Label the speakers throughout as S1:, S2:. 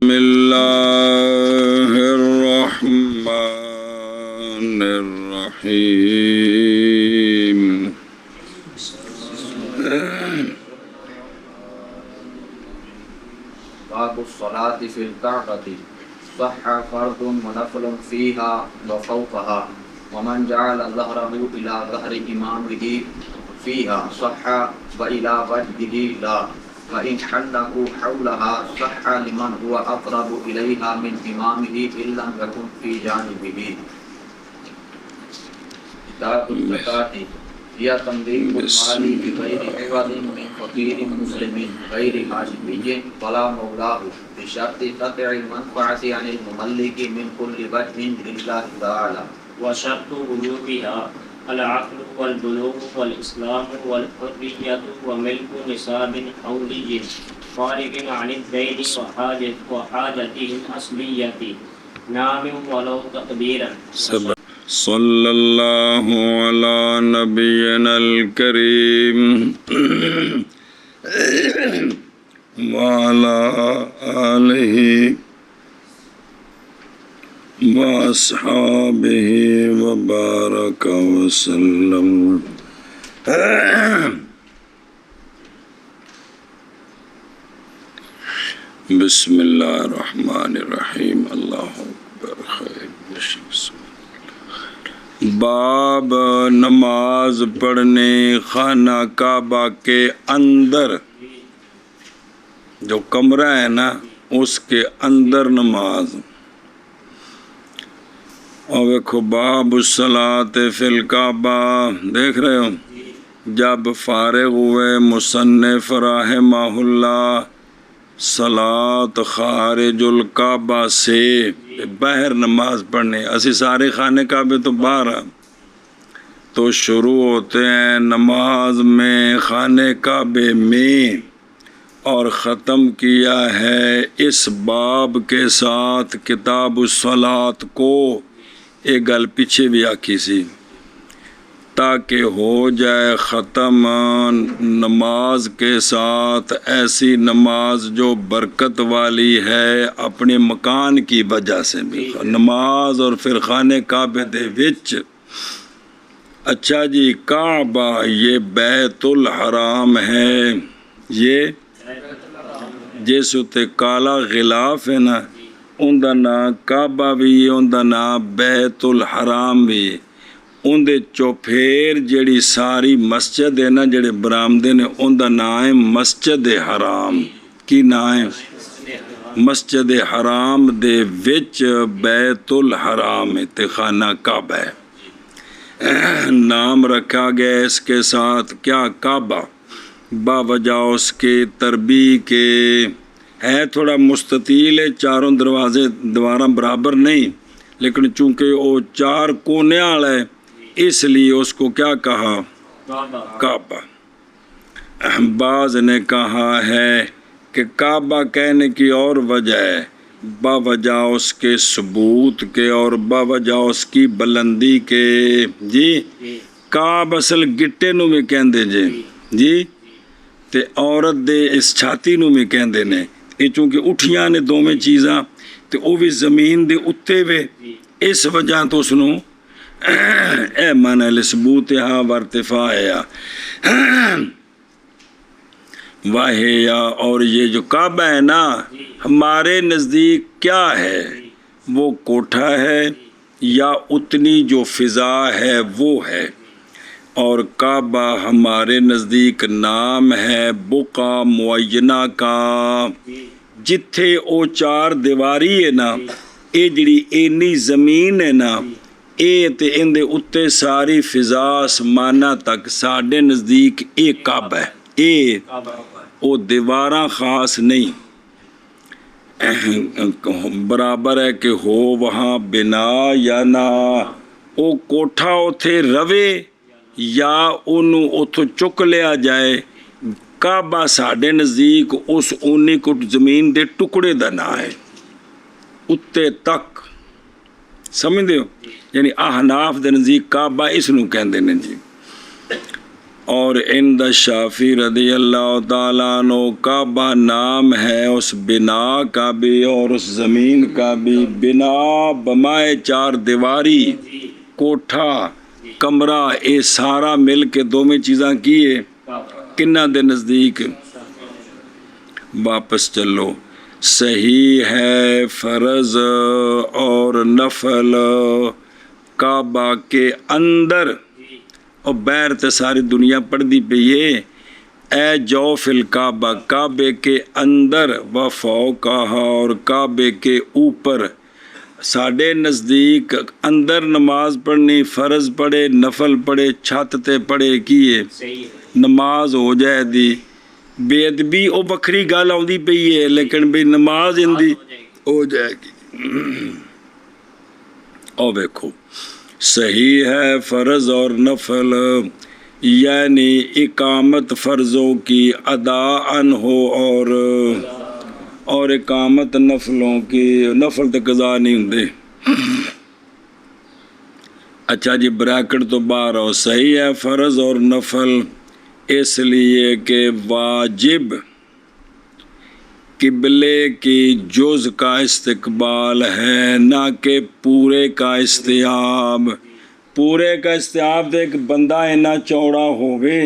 S1: بسم اللہ الرحمن الرحیم
S2: باب الصلاة في الكعبة صح فرض ونفل فيها وفوقها ومن جعل ظهره إلى ظهر إمامه فيها صح وإلى وجهه لا وإن حلقوا حولها صح لمن هو أقرب إليها من إمامه إن لم يكن في جانبه. كتاب الزكاة هي تنظيم المال بغير عوض من فقير مسلم غير هاشمي ولا مولاه بشرط قطع المنفعة عن المملك من كل وجه لله تعالى.
S3: وشرط وجوبها العقل والبلوغ والإسلام والحرية وملك نصاب حولي خارج عن الدين وحاجته الأصلية نام ولو تقديرا.
S1: صلی اللہ علی نبینا الکریم وعلی آلہ واصحابہ وبارک وسلم. بسم اللہ الرحمن الرحیم. اللہ اکبر. خیر باب نماز پڑھنے خانہ کعبہ کے اندر، جو کمرہ ہے نا اس کے اندر نماز. اور دیکھو باب الصلاۃ فی الکعبہ، دیکھ رہے ہو جب فارغ ہوئے مصنف رحمہ اللہ صلاۃ خارج الکعبہ سے باہر نماز پڑھنے، اسی سارے خانے کعبے تو باہر ہیں، تو شروع ہوتے ہیں نماز میں خانے کعبے میں، اور ختم کیا ہے اس باب کے ساتھ کتاب الصلاۃ کو. ایک گل پیچھے بھی آکھی سی تاکہ ہو جائے ختم نماز کے ساتھ ایسی نماز جو برکت والی ہے اپنے مکان کی وجہ سے بھی. نماز اور پھر خانے کعبے دے وچ. اچھا جی، کعبہ یہ بیت الحرام ہے، یہ جس اتے کالا غلاف ہے نا ان دا نام کعبہ بھی ہے، ان دا نام بیت الحرام بھی. ان دے چوپھیر جڑی ساری مسجد ہے نا، جڑے برامدے نے، ان دا نام ہے مسجد حرام. کی نام ہے؟ مسجد حرام دے وچ بیت الحرام تے خانہ کعبہ ہے. نام رکھا گیا اس کے ساتھ کیا؟ کعبہ، باوجہ اس کے تربی کے ہے تھوڑا مستطیل ہے، چاروں دروازے دوارہ برابر نہیں، لیکن چونکہ وہ چار کونے والا ہے اس لیے اس کو کیا کہا؟ کعبہ. بعض نے کہا ہے کہ کعبہ کہنے کی اور وجہ ہے باوجہ اس کے ثبوت کے اور باوجہ اس کی بلندی کے. جی کعب اصل گٹے نو بھی کہندے جی تے عورت دے اس چھاتی نو بھی کہندے نے. یہ چونکہ اٹھیاں نے دوویں چیزاں تے او بھی زمین دے اتے وے، اس وجہ تو اس نو اے معنی لثبوتہا وارتفاعہا واہیا. اور یہ جو کعبہ ہے نا ہمارے نزدیک کیا ہے؟ وہ کوٹھا ہے یا اتنی جو فضا ہے وہ ہے. اور کعبہ ہمارے نزدیک نام ہے بقعہ معینہ کا، جتھے او چار دیواری ہے نا، اے جڑی اینی زمین ہے نا، اے تے ان دے اتے ساری فضا آسمانہ تک ساڈے نزدیک اے کعبہ ہے. اے او دیواراں خاص نہیں، برابر ہے کہ ہو وہاں بنا یا نہ، او کوٹھا اتھے روے یا انہوں اتھو چک لیا جائے. کعبہ ساڈے نزدیک اس اونی کٹ زمین دے ٹکڑے دا نا ہے اتے تک، سمجھ دے ہو؟ یعنی احناف دے نزدیک کعبہ اس نو کہندے نے جی. اور عند شافی رضی اللہ تعالیٰ عنہ کعبہ نام ہے اس بنا کا بھی اور اس زمین کا بھی. بنا بمائے چار دیواری، کوٹھا، کمرہ، یہ سارا مل کے دوویں چیزاں کیے کنہ دے نزدیک. واپس چلو. صحیح ہے فرض اور نفل کعبہ کے اندر اور بیر تے ساری دنیا پڑھ دی پئی ہے. اے جو فی الکعبہ کعبے کے اندر و فوقہا اور کعبے کے اوپر. ساڈے نزدیک اندر نماز پڑھنی فرض پڑھے نفل پڑھے چھت تے پڑھے کیے نماز ہو جائے دی. بے ادبی وہ بکھری گل آؤندی پئی ہے لیکن بھی نماز اندی ہو جائے گی. او دیکھو صحیح ہے فرض اور نفل یعنی اقامت فرضوں کی اداءً ہو اور اقامت نفلوں کی. نفل تے قضا نہیں ہوندے. اچھا جی بریکٹ تو باہر ہو. صحیح ہے فرض اور نفل اس لیے کہ واجب قبلے کی جز کا استقبال ہے نہ کہ پورے کا استیاب. پورے کا استیاب تے ایک بندہ اینا چوڑا ہوگے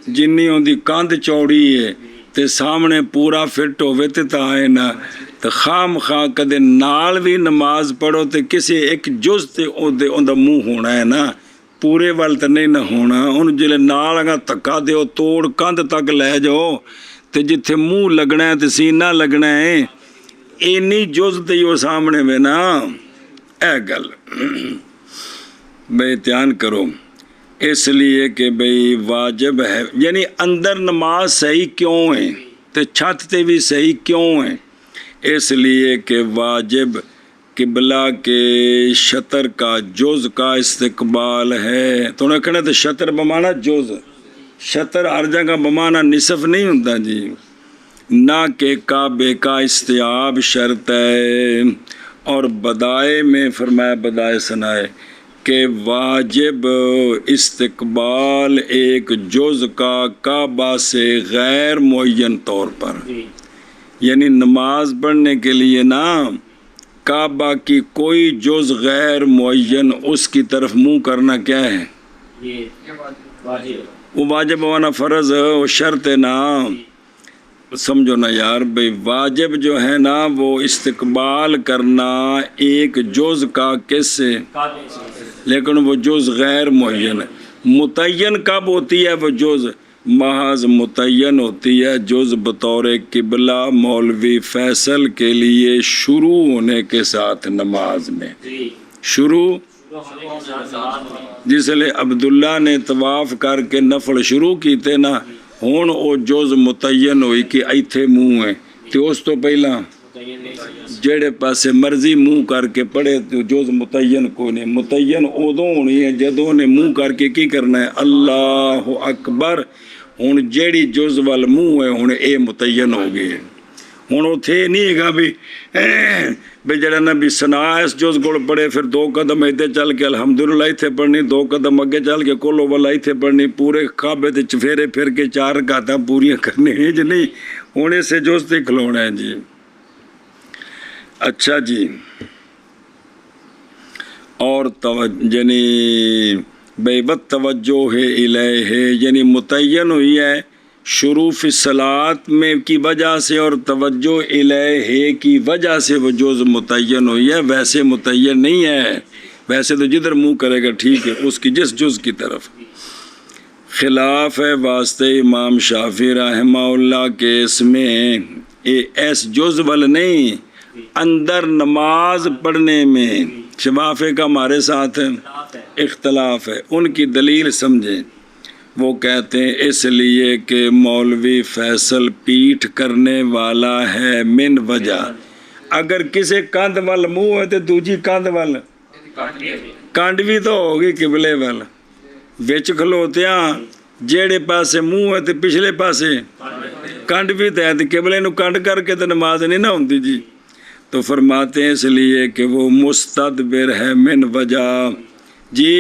S1: جنی ہوندی کاندھ چوڑی ہے تے سامنے پورا فٹ ہوئے تے تائے نا تے خام خواہ کدے نال بھی نماز پڑھو تے کسی ایک جز تے اندہ منہ ہونا ہے نا پورے وال تے نہیں نہ ہونا. ان جلے نال اگا تکا دیو توڑ کاندھ تک لے جاؤ تے جتھے منہ لگنا ہے تے سینہ لگنا ہے اینی جز تے یو سامنے میں نا. اے گل بھئی دھیان کرو. اس لیے کہ بھئی واجب ہے یعنی اندر نماز صحیح کیوں ہے تے چھت تے بھی صحیح کیوں ہے. اس لیے کہ واجب قبلہ کے شطر کا جز کا استقبال ہے. تو نے کہنا تو شطر بمانا جز شطر ہر جگہ بمانا نصف نہیں ہوتا جی. نہ کہ کعبے کا استیاب شرط ہے. اور بدائے میں فرمایا بدائے سنائے کہ واجب استقبال ایک جز کا کعبہ سے غیر معین طور پر یعنی نماز پڑھنے کے لیے نا کعبہ کی کوئی جز غیر معین اس کی طرف منہ کرنا کیا ہے وہ واجب ہونا فرض وہ شرط ہے نا. سمجھو نا یار بھئی واجب جو ہے نا وہ استقبال کرنا ایک جز کا کس سے لیکن وہ جز غیر معین ہے. متعین کب ہوتی ہے وہ جز محض متعین ہوتی ہے جز بطور قبلہ مولوی فیصل کے لیے شروع ہونے کے ساتھ نماز میں شروع جس لئے عبداللہ نے طواف کر کے نفل شروع کیتے نا ہون او جز متعین ہوئی کہ ایتھے منہ ہے تو اس تو پہلا جڑے پاسے مرضی منہ کر کے پڑھے تو جز متعین کو نہیں. متعین ادوں ہونی ہے جدوں نے منہ کر کے کی کرنا ہے اللہ اکبر. ہن جیڑی جز وال منہ ہے ہن اے متعین ہو گئے. ہن اوتھے نہیں ہے بھی جڑا نبی سنا اس جز گڑ پڑھے پھر 2 قدم ایتھے چل کے الحمدللہ ایتھے پڑھنی 2 قدم اگے چل کے کولو والا ایتھے پڑھنی پورے کعبے تے چفیرے پھر کے 4 رکعتاں پوریاں کرنی ہے جی نہیں ہونے سے جز تے کھلونا ہے جی. اچھا جی اور یعنی بے بد توجہ ہے الیہ یعنی متعین ہوئی ہے شروع فی الصلاۃ میں کی وجہ سے اور توجہ الیہ کی وجہ سے وہ جز متعین ہوئی ہے. ویسے متعین نہیں ہے ویسے تو جدھر منہ کرے گا ٹھیک ہے اس کی جس جز کی طرف. خلاف ہے واسطے امام شافعی رحمہ اللہ کے اس میں ایس جز وال نہیں اندر نماز پڑھنے میں شفافے کا ہمارے ساتھ اختلاف ہے. ان کی دلیل سمجھیں. وہ کہتے ہیں اس لیے کہ مولوی فیصل پیٹھ کرنے والا ہے من وجہ اگر کسی کاندھ وال منہ ہے تو دوجی کاندھ وال کانڈ بھی تو ہوگی قبلے وال وچ کھلوتیاں جیڑے پاسے منہ ہے تو پچھلے پاسے کانڈ بھی تو ہے تو قبلے نو کانڈ کر کے تو نماز نہیں نہ ہوندی جی. تو فرماتے ہیں اس لیے کہ وہ مستدبر ہے من وجہ جی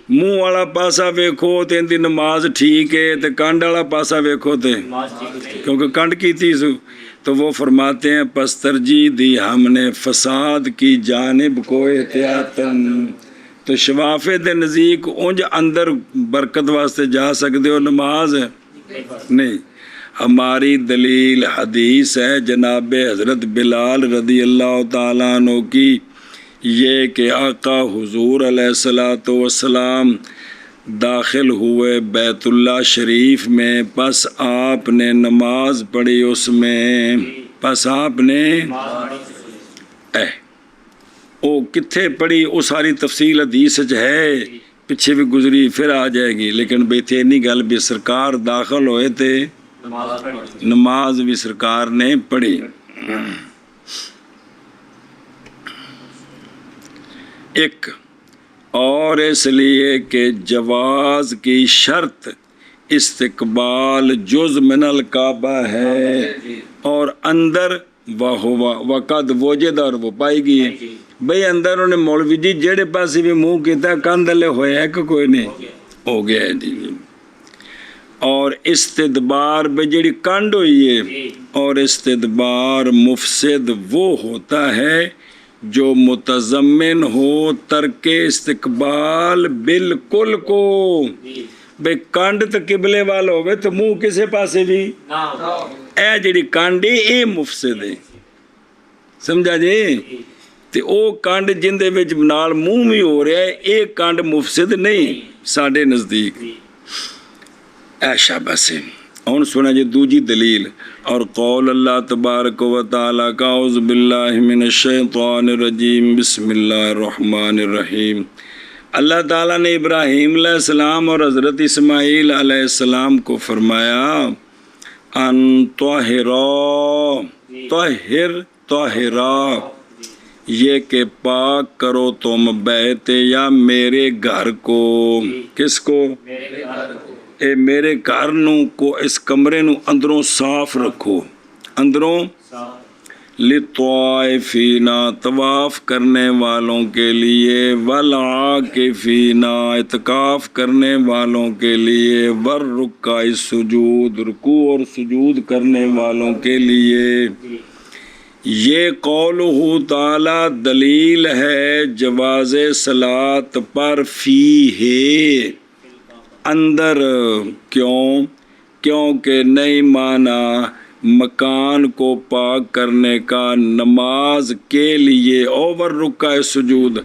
S1: منہ والا پاسا ویکھو تے ان دی نماز ٹھیک ہے تے کنڈ والا پاسا ویکھو تے
S3: نماز ٹھیک نہیں.
S1: کیونکہ کنڈ کی تھی سو. تو وہ فرماتے ہیں پس ترجیح دی ہم نے فساد کی جانب کو احتیاطاً. تو شفافے دے نزدیک اونج اندر برکت واسطے جا سکتے ہو، نماز نہیں. ہماری دلیل حدیث ہے جناب حضرت بلال رضی اللہ تعالیٰ عنہ کی، یہ کہ آقا حضور علیہ السلام داخل ہوئے بیت اللہ شریف میں، پس آپ نے نماز پڑھی اس میں. پس آپ نے او کتھے پڑھی، وہ ساری تفصیل حدیث ہے، پیچھے بھی گزری پھر آ جائے گی. لیکن بیٹھے نہیں گل بھی سرکار داخل ہوئے تھے، نماز بھی سرکار نے پڑھی. ایک اور اس لیے کہ جواز کی شرط استقبال جز من الکعبہ ہے، اور اندر وقد وجد اور وہ پائی گئی ہے. بھئی اندر انہیں مولوی جی جیڑے پاسی بھی منہ کیتا کاندلے ہوئے ہے کہ کوئی نہیں ہو گیا ہے جی. اور استدبار بے جیڑی کانڈ ہوئی ہے، اور استدبار مفسد وہ ہوتا ہے جو متضمن ہو ترک استقبال بالکل کو. بے کانڈ تو قبلے والا ہوئے تو منہ کسے پاسے بھی اے جیڑی کانڈی اے مفسد ہے، سمجھا جی. تے او کانڈ جن دے وچ نال منہ بھی ہو رہا ہے، اے کانڈ مفسد نہیں ساڈے نزدیک. ایشا بس اور سنا جی دوجی دلیل. اور قول اللہ تبارک و تعالیٰ کا اعوذ باللہ من الشیطان الرجیم بسم اللہ الرحمن الرحیم. اللہ تعالیٰ نے ابراہیم علیہ السلام اور حضرت اسماعیل علیہ السلام کو فرمایا ان طاہرا، یہ کہ پاک کرو تم بیت یا میرے گھر کو. کس کو؟ اے میرے گھر نو کو، اس کمرے نو اندروں صاف رکھو. اندروں لطائفین طواف کرنے والوں کے لیے، والعاکفین اعتکاف کرنے والوں کے لیے، والرکع السجود رکوع اور سجود کرنے والوں کے لیے. یہ قولہ تعالی دلیل ہے جواز صلاۃ پر فیہ اندر. کیونکہ نہیں مانا مکان کو پاک کرنے کا نماز کے لیے، اوور رکع سجود،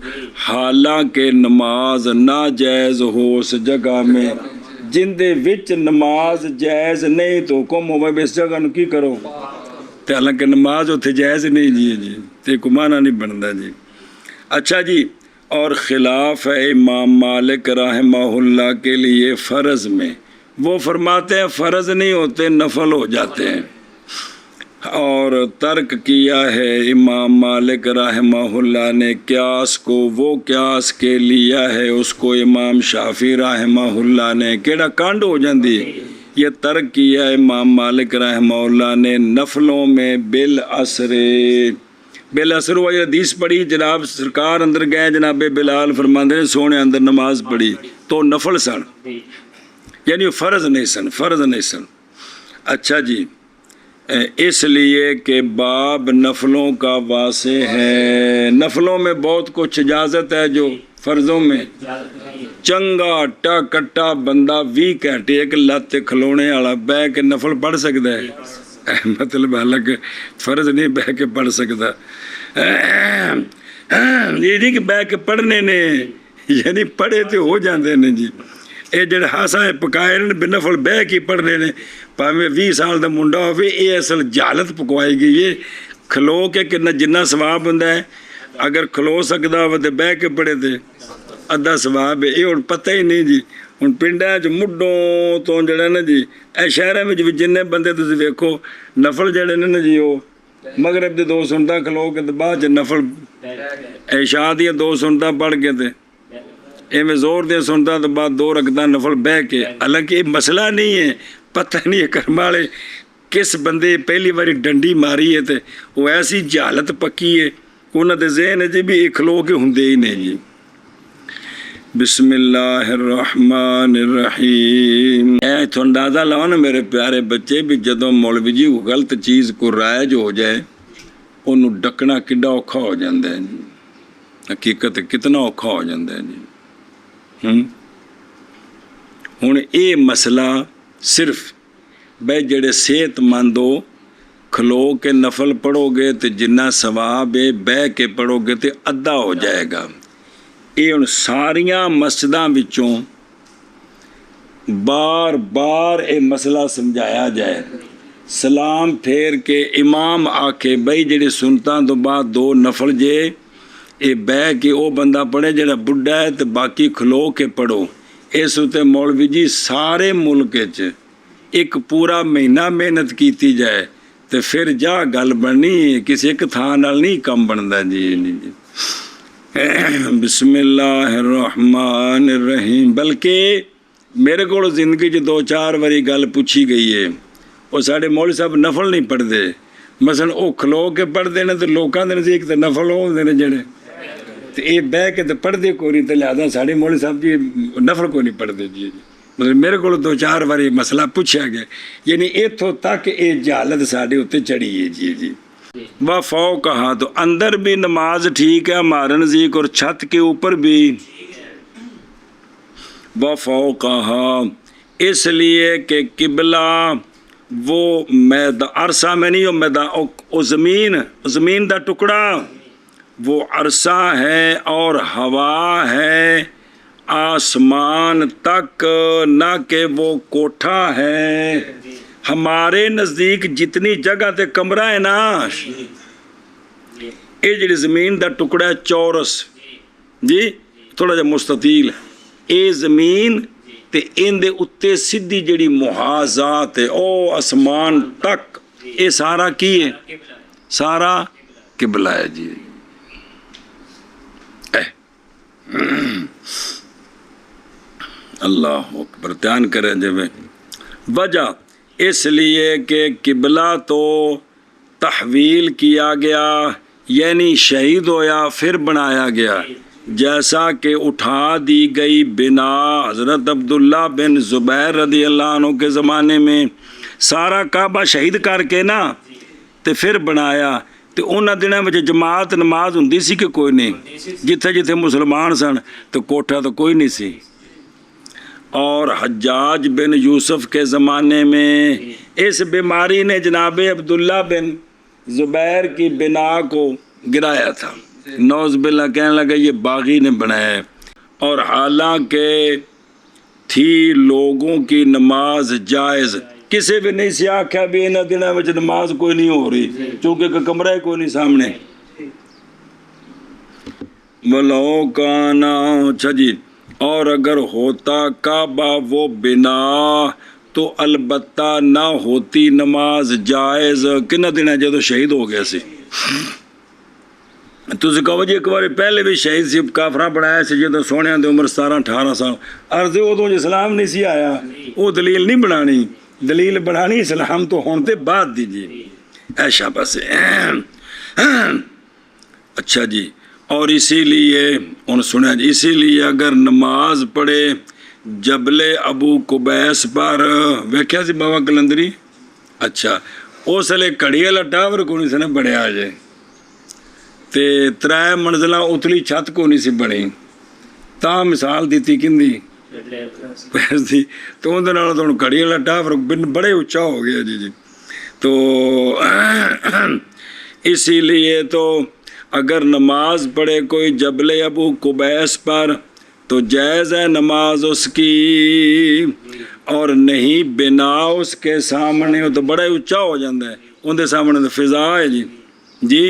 S1: حالانکہ نماز ناجائز ہو اس جگہ میں جن دے وچ نماز جائز نہیں تو حکم ہوئے اس جگہ نو کی کرو. حالانکہ نماز اتنے جائز نہیں جی تے کو مانا نہیں بنتا جی. اچھا جی، اور خلاف ہے امام مالک رحمہ اللہ کے لیے فرض میں. وہ فرماتے ہیں فرض نہیں ہوتے، نفل ہو جاتے ہیں. اور ترک کیا ہے امام مالک رحمہ اللہ نے قیاس کو، وہ قیاس کے لیا ہے اس کو امام شافعی رحمہ اللہ نے. کیڑا کانڈ ہو جاندی، یہ ترک کیا ہے امام مالک رحمہ اللہ نے نفلوں میں بالعصر. بالعصر وہ حدیث پڑھی جناب سرکار اندر گئے، جناب بلال فرماندے نے سونے اندر نماز پڑھی تو نفل سن، یعنی فرض نہیں سن. اچھا جی، اس لیے کہ باب نفلوں کا واسع ہے. نفلوں میں بہت کچھ اجازت ہے جو فرضوں میں. چنگا ٹا کٹا بندہ 20 گھنٹے ایک لت کھلونے والا بہ کے نفل پڑھ سکتا ہے، مطلب حالانکہ فرض نہیں بہ کے پڑھ سکتا. یہ نہیں کہ بہ کے پڑھنے نے، یعنی پڑھے تو ہو جاندے نے جی. یہ جڑے ہاسا پکائے بے نفل بہ کے پڑھنے نے، پاویں 20 سال دا منڈا ہوئے، یہ اصل جہالت پکوائی گئی ہے. کھلو کے جنہ ثواب ہوندا ہے، اگر کھلو سکدا ہو تے بہ کے پڑھے تے ادھا ثواب ہے. یہ ہن پتہ ہی نہیں جی. ہن پنڈاں چ مڈوں تو جڑا نا جی، اے شہراں وچ جننے بندے تسی ویکھو نفل جڑے نے نا جی، وہ مغرب دے 2 سنتاں کھلو کے تے بعد چ نفل عشاء دی 2 سنتاں پڑھ کے تے ایویں زور دے سنتا تو بعد 2 رکعتاں نفل بہ کے. حالانکہ یہ مسئلہ نہیں ہے، پتہ نہیں ہے کرم والے کس بندے پہلی باری ڈنڈی ماری ہے تے وہ ایسی جہالت پکی ہے انہاں دے ذہن ہے جی بھی کھلو کے ہوندے ہی نہیں جی. بسم اللہ الرحمن الرحیم۔ اے تو اندازہ لاؤ نا میرے پیارے بچے بھی جدوں مولوی جی کو غلط چیز کو رائج ہو جائے انہوں ڈکنا کڈا اوکھا ہو جاندہ ہے جی، حقیقت کتنا اوکھا ہو جاندہ ہے جی۔ ہن اے مسئلہ صرف بے جڑے صحت مند ہو کھلو کے نفل پڑھو گے تو جنہ ثواب ہے بے کے پڑھو گے تو ادھا ہو جائے گا۔ یہ ان ساریاں مسجداں وچوں بار بار یہ مسئلہ سمجھایا جائے، سلام پھیر کے امام آکھے بھئی جڑے سنتاں تو بعد 2 نفل جے اے بے کے او بندہ پڑھے جڑا بڈھا ہے تو باقی کھلو کے پڑھو۔ اس ہوتے مولوی جی سارے ملک ایک پورا مہینہ محنت کیتی جائے تو پھر جا گل بننی، کسی ایک تھان نال نہیں کم بندا جی۔ بسم اللہ الرحمن الرحیم۔ بلکہ میرے کو زندگی 2-4 واری گل پوچھی گئی ہے، وہ سارے مولوی صاحب نفل نہیں پڑھتے، مثلا وہ کھلو کے پڑھتے ہیں تو لوگوں کے نزدیک تو نفل ہوتے ہیں جڑے تو یہ بہ کے تو پڑھتے کوئی نہیں، تو لہٰذا سارے مولوی صاحب جی نفل کوئی نہیں پڑھتے جی۔ مطلب میرے کو 2-4 واری مسئلہ پوچھا گیا، یعنی اتوں تک یہ جہالت سارے اتنے چڑھی ہے جی۔ وفو کہا تو اندر بھی نماز ٹھیک ہے ہمارے نزدیک اور چھت کے اوپر بھی۔ وفو کہا اس لیے کہ قبلہ وہ عرصہ میں نہیں، وہ زمین دا ٹکڑا وہ عرصہ ہے اور ہوا ہے آسمان تک، نہ کہ وہ کوٹھا ہے۔ ہمارے نزدیک جتنی جگہ تے کمرہ ہے نا، یہ جڑی زمین دا ٹکڑا ہے چورس جی، تھوڑا جا مستطیل، اے زمین تے ان دے اتے سدھی جڑی محاذات ہے او آسمان تک، اے سارا کی ہے؟ سارا قبلہ ہے جی۔ اللہ اکبر، دھیان کریں جب وجہ اس لیے کہ قبلہ تو تحویل کیا گیا یعنی شہید ہویا پھر بنایا گیا، جیسا کہ اٹھا دی گئی بنا حضرت عبداللہ بن زبیر رضی اللہ عنہ کے زمانے میں، سارا کعبہ شہید کر کے نا تے پھر بنایا۔ تو انہاں دنوں میں جماعت نماز ہوندی سی کہ کوئی نہیں، جتھے جتھے مسلمان سن تو کوٹھا تو کوئی نہیں سی۔ اور حجاج بن یوسف کے زمانے میں اس بیماری نے جناب عبداللہ بن زبیر کی بنا کو گرایا تھا، نوز باللہ کہنے لگا یہ باغی نے بنایا ہے، اور حالانکہ تھی لوگوں کی نماز جائز، کسی بھی نہیں سی آکھا بھی انہاں دنوں میں نماز کوئی نہیں ہو رہی چونکہ کمرہ کوئی نہیں سامنے۔ وَلَوْ كَانَ، اچھا جی، اور اگر ہوتا کعبہ وہ بنا تو البتہ نہ ہوتی نماز جائز، کنہ دن جدو شہید ہو گیا سی۔ تُسی کہو جی ایک بار پہلے بھی شہید سی کافراں بنایا سی جدو سونے دے عمر 17-18 سال، عرض ادو اسلام نہیں سی آیا، وہ دلیل نہیں بنانی، دلیل بنانی اسلام تو ہونے بعد دیجیے ایشا بس۔ اچھا جی، اور اسی لیے انہوں سنا جی، اسی لیے اگر نماز پڑھے جبل ابو قبیس پر، ویکھیا سی بابا کلندری، اچھا اس لئے کڑی والا ٹاور کو نہیں سنے بڑے آ جائے تے 3 منزلہ اتلی چھت کو نہیں سی بڑی، تا مثال دیتی کندی پیس دی، تو ان دنوں تو کڑی والا ٹاور بڑے اچھا ہو گیا جی۔ تو اسی لیے تو اگر نماز پڑھے کوئی جبل ابو قبیس پر تو جائز ہے نماز اس کی، اور نہیں بنا اس کے سامنے، وہ تو بڑا اچھا ہو جاتا ہے، ان دے سامنے تو فضا ہے جی۔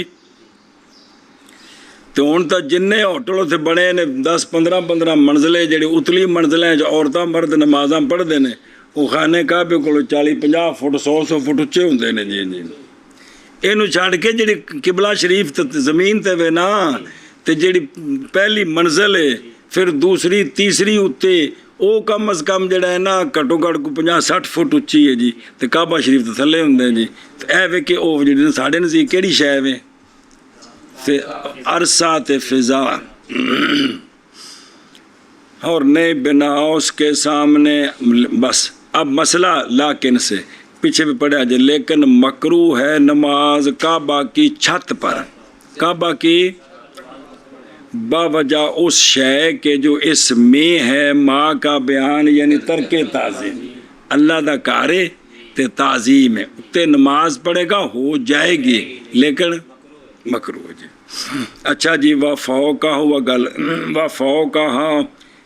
S1: تو ہوں تو جن ہوٹل اتنے بنے نے 10-15 منزلے جڑی اتلی منزلیں جو عورتیں مرد نمازاں پڑھتے ہیں، وہ خانے کعبے کو 40-50 فٹ 100 فٹ اچے ہوندے نے جی۔ یہ چھڑ کے جڑی قبلہ شریف زمین تے وے نا، تے جڑی پہلی منزل ہے پھر دوسری تیسری اتے وہ کم از کم جڑا ہے نا گھٹو گھٹ کو 50-60 فٹ اچھی ہے جی، تے کعبہ شریف تے تھلے ہوندے جی۔ تو اے وے کہ وہ جڑی ساڈے نزدیک کیڑی شے وے عرصہ تے فضا۔ اور نہیں بنا اس کے سامنے. بس اب مسئلہ لیکن سے پیچھے بھی پڑھا جائے. لیکن مکروہ ہے نماز کعبہ کی چھت پر، کعبہ کی باوجہ اس شے کے جو اس میں ہے ماں کا بیان، یعنی ترک تعظیم. اللہ دا کارے تے تعظیم ہے تے نماز پڑھے گا ہو جائے گی لیکن مکروہ جی. اچھا جی وفوقہا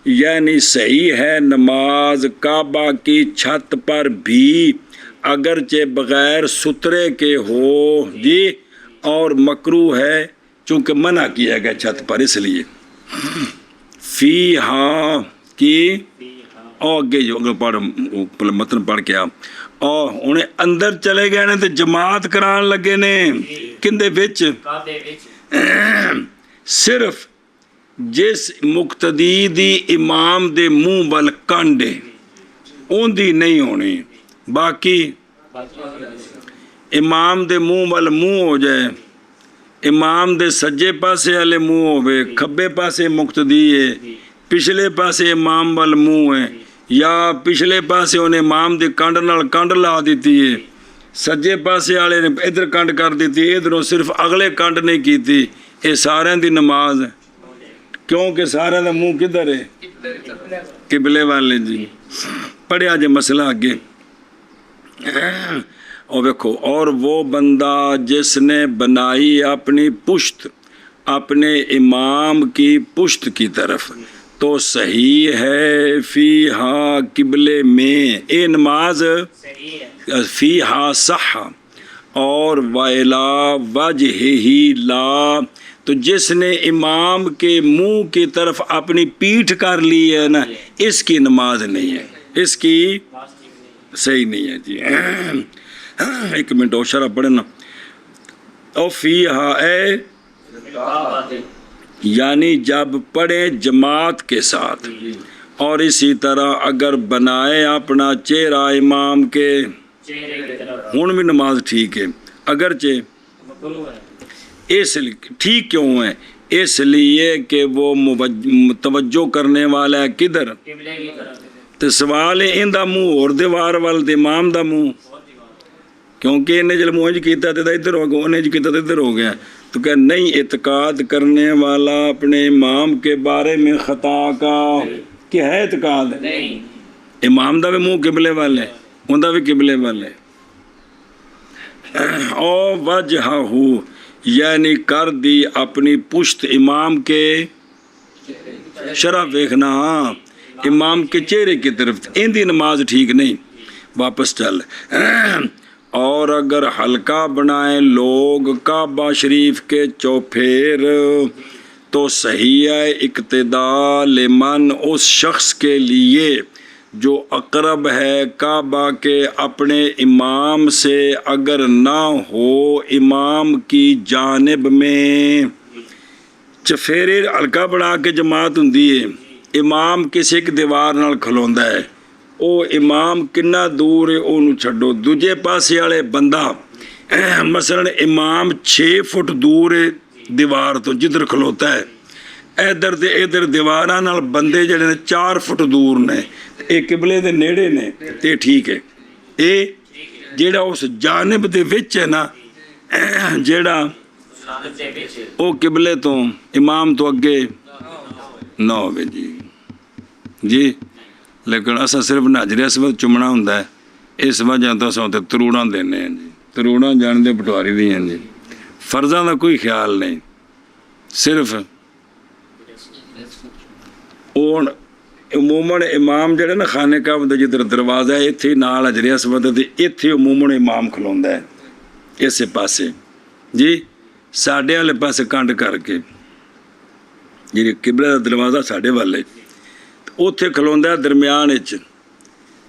S1: یعنی صحیح ہے نماز کعبہ کی چھت پر بھی اگرچہ بغیر سترے کے ہو جی، اور مکروہ ہے چونکہ منع کیا گیا چھت پر اس لیے. فی ہاں کی اور آگے جو پڑھ متن پڑھ کے آپ اور انہیں اندر چلے گئے نے تو جماعت کران لگے نے کندے وچ صرف جس مقتدی دی امام دے منہ ول کانڈے اون دی نہیں ہونی، باقی امام دے منہ ول منہ ہو جائے، امام دے سجے پاسے والے منہ ہوئے، کھبے پاسے مقتدی ہے، پچھلے پاسے امام ول منہ ہے، یا پچھلے پاسے انہیں امام دے کنڈ نال کنڈ لا دیتی ہے، سجے پاسے والے نے ادھر کنڈ کر دیتی، ادھروں صرف اگلے کنڈ نہیں کیتی، یہ سارے دی نماز ہے کیونکہ سارے دا منہ کدھر ہے؟ قبلے والے جی. پڑھیا جے مسئلہ آگے اور دیکھو. اور وہ بندہ جس نے بنائی اپنی پشت اپنے امام کی پشت کی طرف تو صحیح ہے فی ہاں قبلے میں اے نماز فی ہاں صح اور ویلا وجہ ہی لا. تو جس نے امام کے منہ کی طرف اپنی پیٹھ کر لی ہے نا اس کی نماز نہیں ہے، اس کی صحیح نہیں ہے جی. ایک منٹ اور شرح پڑھے نا. او فی ہاں اے یعنی جب پڑھے جماعت کے ساتھ، اور اسی طرح اگر بنائے اپنا چہرہ امام کے ہون بھی نماز ٹھیک ہے، اگرچہ اس ٹھیک کیوں ہے؟ اس لیے کہ وہ توجہ کرنے والا ہے کدھر؟ تو سوال ہے ان دا منہ اور دیوار وال دے امام دا منہ، کیونکہ انہیں جل منہ کیتا تو ادھر ہو گیا، انہیں کیتا تو ادھر ہو گیا. تو کہ نہیں، اعتقاد کرنے والا اپنے امام کے بارے میں خطا کا کیا ہے اعتقاد ہے؟ امام دا بھی منہ قبلے والے ان دا بھی قبلے والے. او وجہہ یعنی کر دی اپنی پشت امام کے شرح دیکھنا امام کے چہرے کی طرف، ان دی نماز ٹھیک نہیں. واپس چل. اور اگر حلقہ بنائیں لوگ کعبہ شریف کے چوپھیر تو صحیح ہے اقتداء لمن اس شخص کے لیے جو اقرب ہے کعبہ کے اپنے امام سے اگر نہ ہو امام کی جانب میں. چفیرے حلقہ بنا کے جماعت ہوندی ہے، امام کسی ایک دیوار نال کھلوندا ہے، او امام کنا دور ہے اونوں چھڈو، دوجے پاسے والے بندہ مثلا امام 6 فٹ دور ہے دیوار تو جدھر کھلوتا ہے، ادھر تے ادھر دیواراں نال بندے جڑے نے 4 فٹ دور نے، اے قبلے دے نیڑے نے تے ٹھیک ہے. اے جیڑا اس جانب دے وچ ہے نا جیڑا او قبلے تو امام تو اگے نہ ہوئے جی. لیکن اساں صرف ناظر اسود چمنا ہوندا ہے، اس وجہ تو اساں تے تروڑاں دینے ہیں جی. تروڑاں جان دے پٹواری دی ہیں جی. فرضاں دا کوئی خیال نہیں، صرف اور عموماً امام جڑے نا خانہ کعبہ دا جدھر دروازہ ہے اتھے نال حجر اسود تے اتھے عموماً امام کھلوندا ہے اسے پاسے جی. ساڈے والے پاسے کنڈ کر کے جی قبلہ دا دروازہ ساڈے والے اتھے کھلوندا ہے درمیان وچ،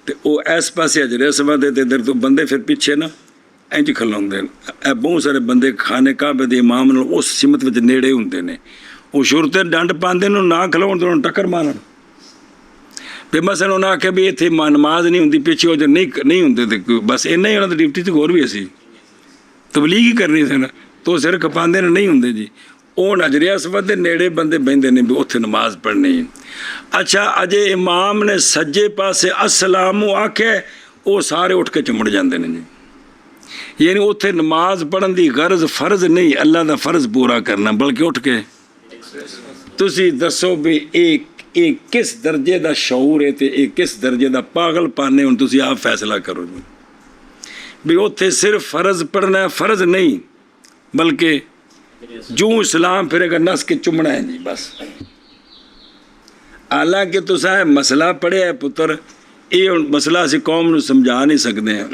S1: تے او اس پاسے حجر اسود تے ادھر تو بندے پھر پیچھے نا انج کھلوندے. اے بہت سارے بندے خانہ کعبہ دے امام نال اس سمت وچ نیڑے ہوندے نے، وہ شروع تے ڈنڈ پاندے نوں نہ کھلون تے ٹکر مارن. پھر مثلا انہاں آکھیا بھی اتھے نماز نہیں ہوندی پیچھے ادھر نہیں ہوندے تے بس انہاں ہی انہاں دی ڈیوٹی تے ہور بھی اسی تبلیغ ہی کرنی سی نا، تو سر کھپاندے نہیں ہوندے جی. ਉਹ ਹਜਰੇ ਅਸਵਦ ਦੇ ਨੇੜੇ ਬੰਦੇ ਬਹਿੰਦੇ ਨੇ ਵੀ ਉੱਥੇ ਨਮਾਜ਼ ਪੜ੍ਹਨੀ। ਅੱਛਾ, ਅਜੇ ਇਮਾਮ ਨੇ ਸੱਜੇ ਪਾਸੇ ਅਸਲਾਮੁ ਆਖਿਆ, ਉਹ ਸਾਰੇ ਉੱਠ ਕੇ ਚੁੰਮੜ ਜਾਂਦੇ ਨੇ ਜੀ। ਯਾਨੀ ਉੱਥੇ ਨਮਾਜ਼ ਪੜ੍ਹਨ ਦੀ ਗਰਜ਼ ਫਰਜ਼ ਨਹੀਂ, ਅੱਲਾ ਦਾ ਫਰਜ਼ ਪੂਰਾ ਕਰਨਾ, ਬਲਕਿ ਉੱਠ ਕੇ ਤੁਸੀਂ ਦੱਸੋ ਵੀ ਇਹ ਕਿਸ ਦਰਜੇ ਦਾ ਸ਼ਊਰ ਹੈ ਤੇ ਇਹ ਕਿਸ ਦਰਜੇ ਦਾ ਪਾਗਲਪਨ ਹੈ। ਹੁਣ ਤੁਸੀਂ ਆਪ ਫੈਸਲਾ ਕਰੋ ਜੀ ਵੀ ਉੱਥੇ ਸਿਰਫ ਫਰਜ਼ ਪੜ੍ਹਨਾ ਹੈ, ਫਰਜ਼ ਨਹੀਂ ਬਲਕਿ ਜੂੰ ਇਸਲਾਮ ਫਿਰੇਗਾ ਨਸ ਕੇ ਚੁੰਮਣਾ ਹੈ ਜੀ ਬਸ। ਹਾਲਾਂਕਿ ਤੁਸੀਂ ਇਹ ਮਸਲਾ ਪੜ੍ਹਿਆ ਪੁੱਤਰ, ਇਹ ਹੁਣ ਮਸਲਾ ਅਸੀਂ ਕੌਮ ਨੂੰ ਸਮਝਾ ਨਹੀਂ ਸਕਦੇ ਹਾਂ।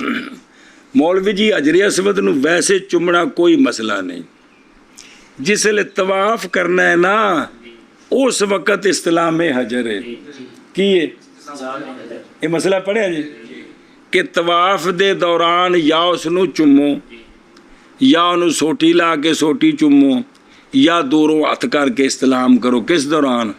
S1: ਮੌਲਵੀ ਜੀ ਹਜਰੇ ਅਸਵਦ ਨੂੰ ਵੈਸੇ ਚੁੰਮਣਾ ਕੋਈ ਮਸਲਾ ਨਹੀਂ, ਜਿਸ ਵੇਲੇ ਤਵਾਫ ਕਰਨਾ ਹੈ ਨਾ ਉਸ ਵਕਤ ਇਸਤਲਾਮੇ ਹਜਰ ਹੈ। ਕੀ ਹੈ ਇਹ ਮਸਲਾ ਪੜ੍ਹਿਆ ਜੀ ਕਿ ਤਵਾਫ ਦੇ ਦੌਰਾਨ ਜਾਂ ਉਸ ਨੂੰ ਚੁੰਮੋ ਜਾਂ ਉਹਨੂੰ ਸੋਟੀ ਲਾ ਕੇ ਸੋਟੀ ਚੁੰਮੋ ਜਾਂ ਦੂਰੋਂ ਹੱਥ ਕਰਕੇ ਇਸਤਲਾਮ ਕਰੋ। ਕਿਸ ਦੌਰਾਨ?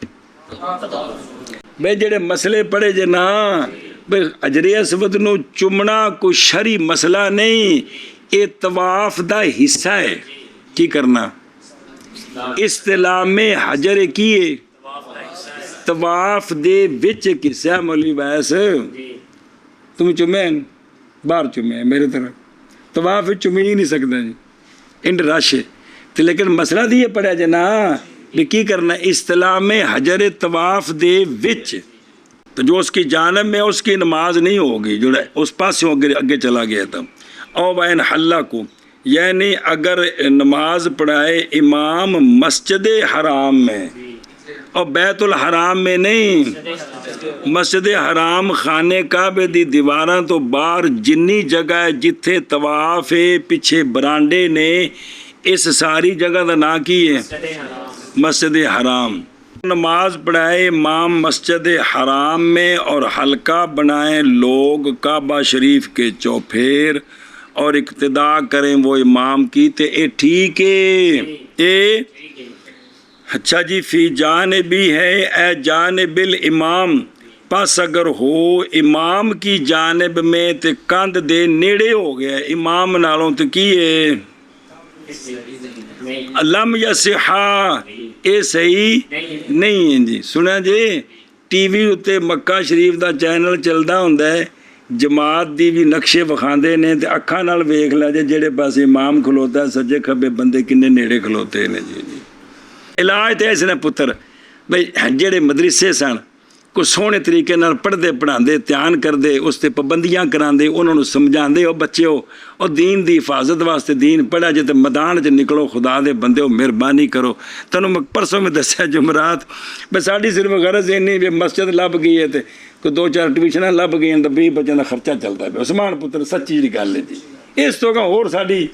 S1: ਬਈ ਜਿਹੜੇ ਮਸਲੇ ਪੜ੍ਹੇ ਜੇ ਨਾ ਬਈ ਹਜਰੇ ਅਸਵਦ ਨੂੰ ਚੁੰਮਣਾ ਕੋਈ ਸ਼ਰਈ ਮਸਲਾ ਨਹੀਂ, ਇਹ ਤਵਾਫ ਦਾ ਹਿੱਸਾ ਹੈ। ਕੀ ਕਰਨਾ? ਇਸਤਲਾਮੇ ਹਜਰ ਕੀ ਹੈ? ਤਵਾਫ ਦੇ ਵਿੱਚ ਹਿੱਸਾ। ਮੌਲਵੀ ਵੈਸ ਤੁਮ ਚੁੰਮੇ ਬਾਹਰ ਚੁੰਮੇ ਮੇਰੇ ਤਰ੍ਹਾਂ ਤਵਾਫ ਵਿੱਚ ਚੁੰਮੀ ਹੀ ਨਹੀਂ ਸਕਦਾ ਜੀ, ਇੰਡ ਰਸ਼ ਤੇ। ਲੇਕਿਨ ਮਸਲਾ ਦੀ ਇਹ ਪੜਿਆ ਜੇ ਨਾ ਵੀ ਕੀ ਕਰਨਾ? ਇਸਤਲਾਮੇ ਹਜਰ ਤਵਾਫ ਦੇ ਵਿੱਚ تو جو اس کی جانب میں اس کی نماز نہیں ہوگی، جو اس پاس سے آگے چلا گیا تھا۔ او بین حلہ کو یعنی اگر نماز پڑھائے امام مسجد حرام میں اور بیت الحرام میں نہیں، مسجد حرام خانے کعبے دی دیواراں تو باہر جنی جگہ ہے جتھے طواف ہے پیچھے برانڈے نے، اس ساری جگہ دا نا کی ہے مسجد حرام۔ نماز پڑھائے امام مسجد حرام میں اور حلقہ بنائیں لوگ کعبہ شریف کے چوپھیر اور اقتدا کریں وہ امام کی، تے اے ٹھیک ہے اے اچھا جی۔ فی جانبی ہے اے جانب الامام، پس اگر ہو امام کی جانب میں تے کندھ دے نیڑے ہو گیا امام نالوں تے کی ہے لم یصحا، اے صحیح نہیں ہے جی۔ سنا جی ٹی وی اتے مکہ شریف دا چینل چلدا ہوندا ہے، جماعت دی بھی نقشے وکھاندے نے تے اکھاں نال ویکھ لے جے جڑے پاسے امام کھلوتا ہے سجے کھبے بندے کنے نیڑے کھلوتے نے جی۔ علاج تے اس نے پتر بھئی جڑے مدرسے سن کو سونے طریقے نال پڑھدے پڑھاندے دھیان کردے اس تے پابندیاں کراندے انہاں نوں سمجھاندے او بچیو او دین دی حفاظت واسطے دین پڑھا جے تے میدان وچ نکلو خدا دے بندے مہربانی کرو۔ تانوں میں پرسوں میں دسیا جمعرات بس ساڈی صرف غرض اینی بھی مسجد لب گئی ہے تے کوئی 2-4 ٹیوشناں لب گئیں تے 20 بچیاں دا خرچہ چلدا ہے۔ عثمان پتر سچی جی گل ہے جی، اس تو ہور ساڈی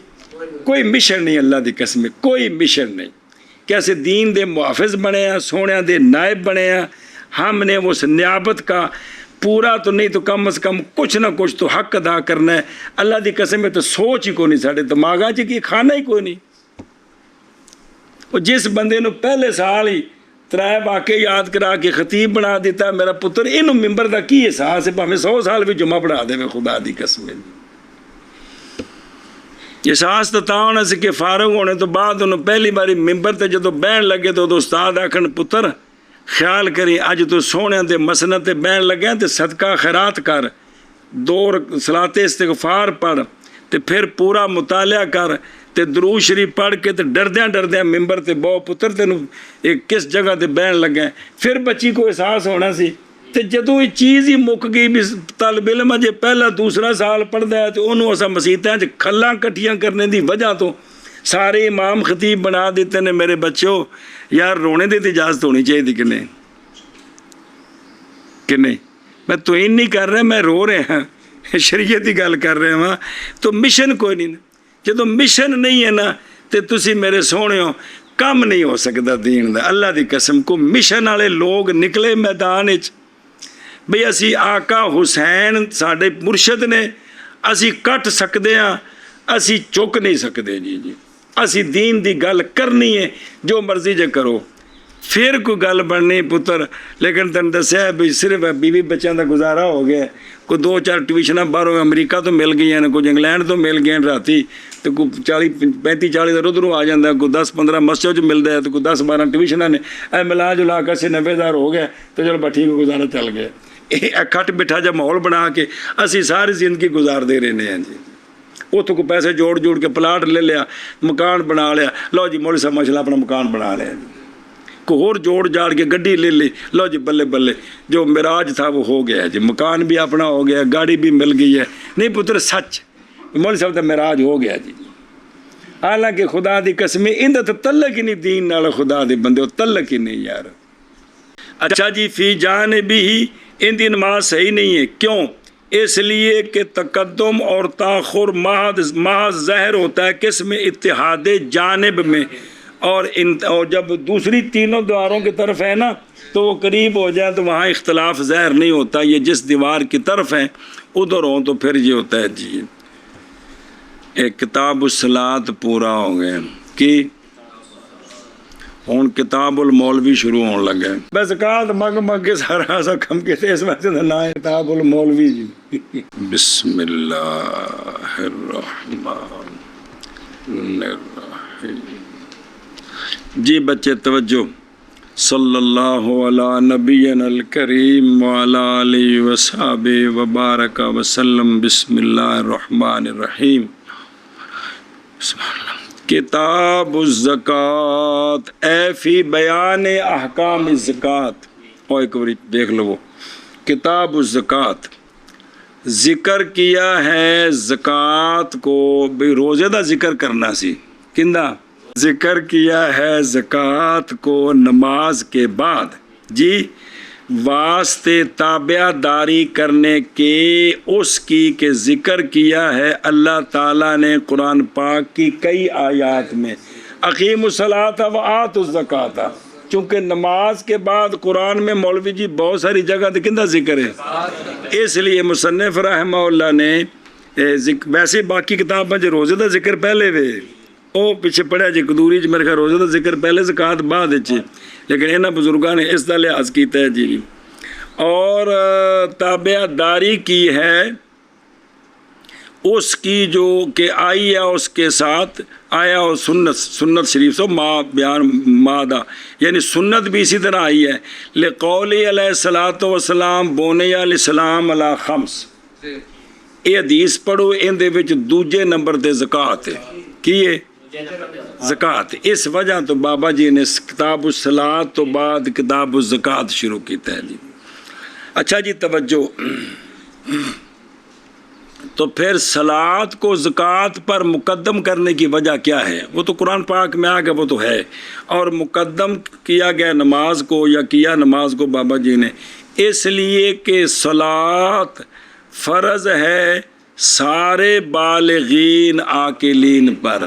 S1: کوئی مشن نہیں، اللہ دی قسم کوئی مشن نہیں کہ اسے دین دے محافظ بنے ہیں، سونیاں دے نائب بنے ہیں۔ ہم نے اس نیابت کا پورا تو نہیں تو کم از کم کچھ نہ کچھ تو حق ادا کرنا ہے۔ اللہ دی قسم ہے تو سوچ ہی کوئی نہیں ساڑھے دماغاں چ کی کھانا ہی کوئی نہیں۔ وہ جس بندے نو پہلے سال ہی 3 واقعے یاد کرا کے خطیب بنا دیتا ہے میرا پتر، انہوں ممبر دا کی احساس ہے؟ ہمیں 100 سال بھی جمعہ پڑھا دے خدا دی قسم ہے۔ احساس تو تا ہونا سی کہ فارغ ہونے تو بعد انہوں پہلی باری ممبر تے جدو بہن لگے تو استاد آکھن پتر خیال کری اج تو سونے دے مسند تے بہن لگے تے صدقہ خیرات کر، 2 صلاۃ استغفار پڑھ تے پھر پورا مطالعہ کر تے درود شریف پڑھ کے تے ڈردیاں ڈردیاں ممبر تے بہو پتر تینوں کس جگہ تے بہن لگے۔ پھر بچی کو احساس ہونا سی تے جدوں یہ چیز ہی مک گئی بھی طالب علم جے پہلا دوسرا سال پڑھدا ہے تے انہوں اساں مسیتاں چ کھلاں کٹھیاں کرنے دی وجہ تو سارے امام خطیب بنا دیتے نے۔ میرے بچوں یار رونے دی اجازت ہونی چاہیے کہ نہیں کہ نہیں؟ میں تو نہیں کر رہا، میں رو رہے ہیں شریعت کی گل کر رہے ہاں۔ تو مشن کوئی نہیں، جدو مشن نہیں ہے نا تو تسی میرے سونے ہو کم نہیں ہو سکتا دین دا۔ اللہ دی قسم کو مشن والے لوگ نکلے میدان وچ بھئی اسی آقا حسین ساڈے مرشد نے، اسی کٹ سکتے ہاں، اسی چک نہیں سکتے جی۔ اسی دین دی گل کرنی ہے جو مرضی جے کرو۔ پھر کوئی گل بننی پتر. لیکن تین دسیا بھی صرف بیوی بچوں کا گزارا ہو گیا. کوئی 2-4 ٹیوشناں باہروں امریکہ تو مل گئی ہیں, کچھ انگلینڈ تو مل گئے ہیں, رات تو کوئی 35-40 ادھروں آ جاتا ہے, کوئی 10-15 مسجد ملتا ہے, تو کوئی 10-12 ٹیوشناں نے. اے ملا جلا کے 90,000 ہو گیا تو چلو ٹھیک گزارا چل گیا. یہ کھٹ بٹھا جا ماحول بنا کے اسی ساری زندگی گزار دے رہے ہیں جی. اتوں کو پیسے جوڑ کے پلاٹ لے لیا, مکان بنا لیا, لو جی مولوی صاحب ماشاءاللہ اپنا مکان بنا لیا. کوئی اور جوڑ جاڑ کے گڈی لے لی, لو جی بلے بلے جو معراج تھا وہ ہو گیا جی, مکان بھی اپنا ہو گیا, گاڑی بھی مل گئی ہے. نہیں پتر سچ مولوی صاحب کا معراج ہو گیا جی. حالانکہ خدا دی قسم اندر تو تلک ہی نہیں, دین نال خدا دے بندے تلک ہی نہیں یار. اچھا جی فی جانب ہی ان دی نماز صحیح نہیں ہے. کیوں؟ اس لیے کہ تقدم اور تاخر محض ظاہر ہوتا ہے کس میں؟ اتحاد جانب میں. اور جب دوسری تینوں دیواروں کی طرف ہے نا تو وہ قریب ہو جائیں تو وہاں اختلاف ظاہر نہیں ہوتا. یہ جس دیوار کی طرف ہیں ادھر ہوں تو پھر یہ ہوتا ہے جی. ایک کتاب الصلاۃ پورا ہو گئے کہ ہوں کتاب المولوی شروع ہونے لگے. بس زکات مگ کے سارا سا کم کے اس وجہ سے نہ کتاب المولوی جی. بسم اللہ الرحمن الرحیم. جی بچے توجہ. صلی اللہ علی نبینا الکریم وعلی آلہ وصحبہ وبارک وسلم. بسم اللہ الرحمن الرحیم. کتاب الزکوٰۃ اے فی بیان احکام الزکوٰۃ. اور ایک بار دیکھ لو وہ کتاب الزکوٰۃ ذکر کیا ہے زکوٰۃ کو. بھئی روزے دا ذکر کرنا سی, کندہ ذکر کیا ہے زکوٰۃ کو نماز کے بعد جی, واسطے تابع داری کرنے کے اس کی کہ ذکر کیا ہے اللہ تعالیٰ نے قرآن پاک کی کئی آیات میں. اقیموا الصلاۃ وآتوا الزکاۃ. چونکہ نماز کے بعد قرآن میں مولوی جی بہت ساری جگہ کندہ ذکر ہے, اس لیے مصنف رحمہ اللہ نے ویسے باقی کتاب میں روزے دا ذکر پہلے وے وہ پیچھے پڑھیا جی قدوری جی میرے خیال روزے دا ذکر پہلے زکوٰۃ بعد اچھے, لیکن انہاں بزرگاں نے اس دا لحاظ کیتا ہے جی. اور تابع داری کی ہے اس کی جو کہ آئی ہے اس کے ساتھ آیا اور سنت شریف سے بیان مادہ, یعنی سنت بھی اسی طرح آئی ہے. لقولی علیہ الصلاۃ والسلام بونی علیہ السلام علی خمس. یہ حدیث پڑھو ان دے وچ دوجے نمبر تے زکوٰۃ ہے کیے زکوٰۃ. اس وجہ تو بابا جی نے کتاب الصلاۃ تو بعد کتاب الزکوٰۃ شروع کیتا ہے جی. اچھا جی توجہ. تو پھر صلاۃ کو زکوٰۃ پر مقدم کرنے کی وجہ کیا ہے؟ وہ تو قرآن پاک میں آ گیا وہ تو ہے. اور مقدم کیا گیا نماز کو یا کیا نماز کو بابا جی نے اس لیے کہ صلاۃ فرض ہے سارے بالغین عاقلین پر.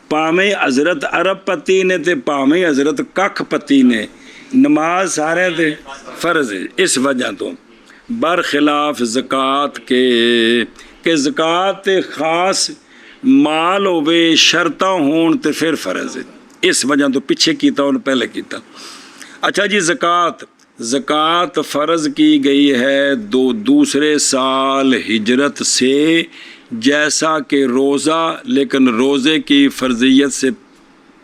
S1: پاویں حضرت عرب پتی نے تے پاویں حضرت ککھ پتی نے نماز سارے تے فرض ہے. اس وجہ تو برخلاف زکوٰۃ کے کہ زکوٰۃ خاص مال ہوئے شرطاں ہون تے پھر فرض ہے. اس وجہ تو پیچھے کیتا اور پہلے کیتا. اچھا جی زکوٰۃ فرض کی گئی ہے دوسرے سال ہجرت سے, جیسا کہ روزہ, لیکن روزے کی فرضیت سے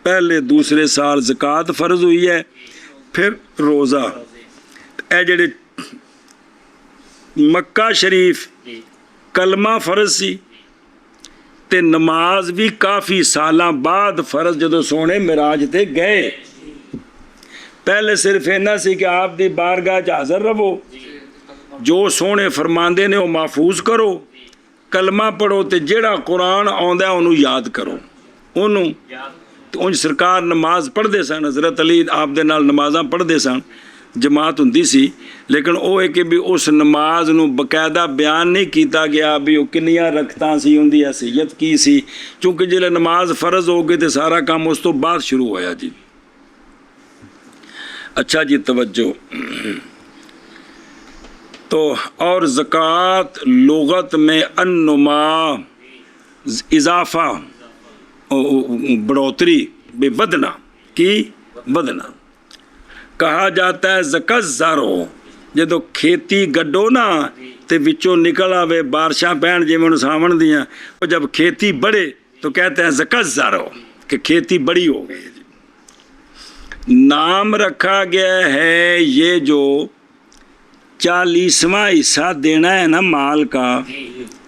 S1: پہلے دوسرے سال زکوٰۃ فرض ہوئی ہے, پھر روزہ. اے جڑے مکہ شریف کلمہ فرض سی تے نماز بھی کافی سالاں بعد فرض جدو سونے معراج تے گئے. پہلے صرف اینا سی کہ آپ دی بارگاہ چ حاضر رہو, جو سونے فرماندے نے وہ محفوظ کرو, کلمہ پڑھو تے جیڑا قرآن آندا ہے انہوں یاد کرو. انہوں تو انج سرکار نماز پڑھ دے سن, حضرت علی آپ دے نال نمازاں پڑھ دے سن, جماعت ہوندی سی, لیکن وہ ہے کہ بھی اس نماز نو باقاعدہ بیان نہیں کیتا گیا بھی وہ کنیاں رکھتاں سی, ان دی حیثیت کی سی, چونکہ جلے نماز فرض ہو گئی تے سارا کام اس تو بعد شروع ہویا جی. اچھا جی توجہ. تو اور زکوٰۃ لغت میں انما اضافہ بڑھوتری بے بدنا کی بدنا. کہا جاتا ہے زکزرو جدو کھیتی گڈو نا تے وچوں نکل آوے بارشاں پہن جی میں ساون دیاں، جب کھیتی بڑھے تو کہتے ہیں زکزرو کہ کھیتی بڑی ہو گئی۔ نام رکھا گیا ہے یہ جو 40واں حصہ دینا ہے نا مال کا،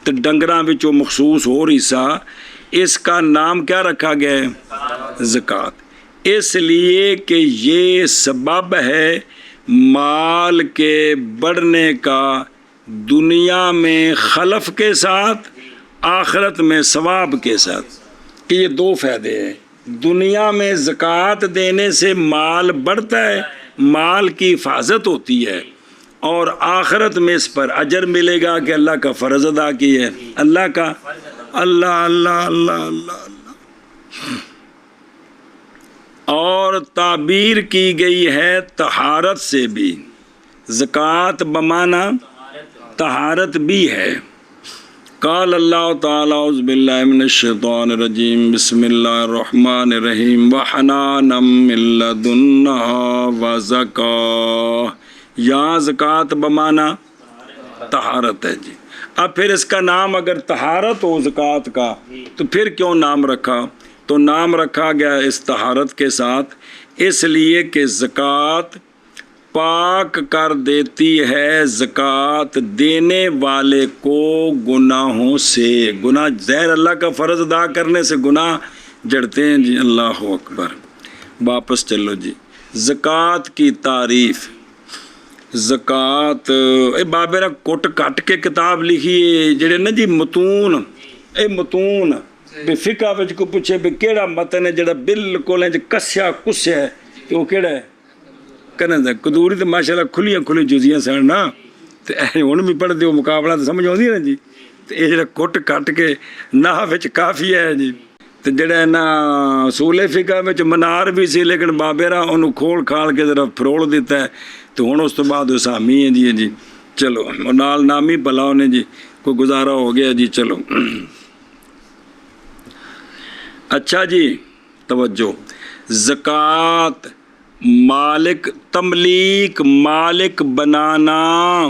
S1: تو ڈنگراں وچوں مخصوص اور حصہ، اس کا نام کیا رکھا گیا ہے؟ زکوٰۃ۔ اس لیے کہ یہ سبب ہے مال کے بڑھنے کا، دنیا میں خلف کے ساتھ، آخرت میں ثواب کے ساتھ، کہ یہ دو فائدے ہیں۔ دنیا میں زکوٰۃ دینے سے مال بڑھتا ہے، مال کی حفاظت ہوتی ہے، اور آخرت میں اس پر اجر ملے گا کہ اللہ کا فرض ادا کی ہے، اللہ کا اللہ اللہ اللہ اللہ اللہ۔ اور تعبیر کی گئی ہے طہارت سے بھی، زکوٰۃ بمانا طہارت بھی ہے۔ قال اللہ تعالی اعوذ باللہ من الشیطان الرجیم بسم اللہ الرحمن الرحیم وحنانا من لدنا وزکاۃ، یہاں زکوٰۃ بمانا طہارت ہے جی۔ اب پھر اس کا نام اگر طہارت ہو زکوٰۃ کا تو پھر کیوں نام رکھا؟ تو نام رکھا گیا اس طہارت کے ساتھ اس لیے کہ زکوٰۃ پاک کر دیتی ہے زکوٰۃ دینے والے کو گناہوں سے۔ گناہ ظاہر اللہ کا فرض ادا کرنے سے گناہ جڑتے ہیں جی۔ اللہ اکبر۔ واپس چلو جی، زکوٰۃ کی تعریف۔ زکوٰۃ بابے نے کٹ کٹ کے کتاب لکھی ہے جڑے نا جی متون، متون بھی فقہ وچ کو پوچھے بھی کیڑا متن ہے جڑا بالکل کسیا کسیا ہے کہ وہ کیڑا ہے کرنے دا قدوری تو ماشاءاللہ کھلیاں کھلی جزیاں سن نا، تے ہن بھی پڑھ دیو مقابلہ تو سمجھ آؤندی ہے نا جی۔ تے یہ جڑا کٹ کٹ کے نحو وچ کافی ہے جی، تے جڑا نا اصول فقہ وچ منار بھی سی لیکن بابے را انہوں کھول کھال کے ذرا فروڑ دیتا ہے، تو ہن اس تو بعد اسامی ہے جی۔ چلو نال نامی بھلا ہونے جی، کوئی گزارا ہو گیا جی۔ چلو اچھا جی، توجہ، زکوٰۃ مالک، تملیک مالک بنانا،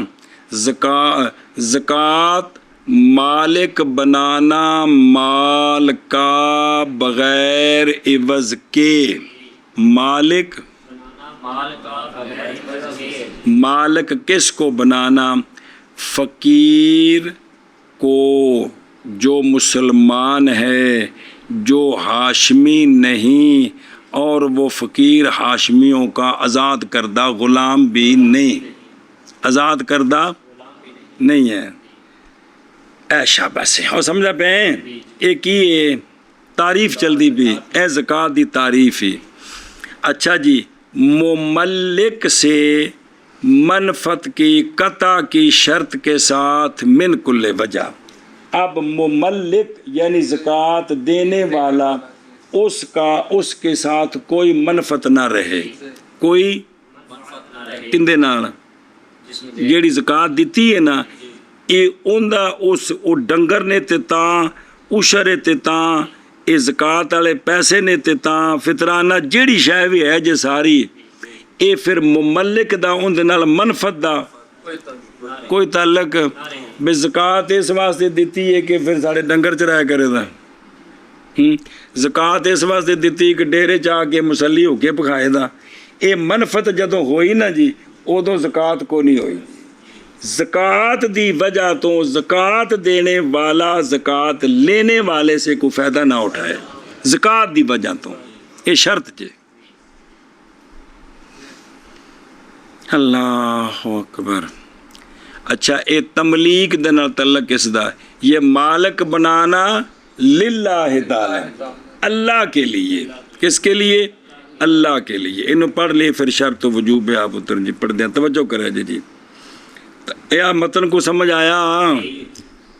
S1: زکوٰۃ مالک بنانا مال کا بغیر عوض کے، مالک مالک کس کو بنانا؟ فقیر کو، جو مسلمان ہے، جو ہاشمی نہیں اور وہ فقیر ہاشمیوں کا آزاد کردہ غلام بھی نہیں، آزاد کردہ نہیں ہے۔ اے شاباش، اور سمجھا پہ ایک ہی تعریف چل دی بھی اے زکوٰۃ دی تعریف ہی۔ اچھا جی، مملک سے منفت کی قطع کی شرط کے ساتھ من کل وجہ۔ اب مملک یعنی زکوٰۃ دینے والا، اس کے ساتھ کوئی منفت نہ رہے، کوئی کندے نال جیڑی زکوٰۃ دیتی ہے نا، یہ اوندا اس ڈنگر نے تے تاں، اشرے تے تاں، یہ زکوٰۃ والے پیسے نے تے تاں، فطرانہ جیڑی شے بھی ہے جے ساری، یہ پھر مملک دا اون دے نال منفت دا کوئی تعلق بے۔ زکوٰۃ اس واسطے دیتی ہے کہ پھر سارے ڈنگر چرایا کرے دا، زکوٰۃ اس واسطے دیتی کہ ڈیرے چاہ کے مسلی ہو کے پکھائے دا۔ یہ منفت جدوں ہوئی نا جی، ادوں زکوٰۃ کو نہیں ہوئی۔ زکوٰۃ دی وجہ تو زکوٰۃ دینے والا زکوٰۃ لینے والے سے کوئی فائدہ نہ اٹھائے، زکوٰۃ دی وجہ تو یہ شرط جے۔ اللہ اکبر۔ اچھا، اے تملیک دے نال تعلق اس دا، یہ مالک بنانا للہ تعالی، اللہ کے لیے۔ کس کے لیے؟ اللہ کے لیے۔ انہوں پڑھ لئے پھر شرط و وجوب آپ اتر جی پڑھ دیں، توجہ کرے جی۔ یہ متن کو سمجھ آیا؟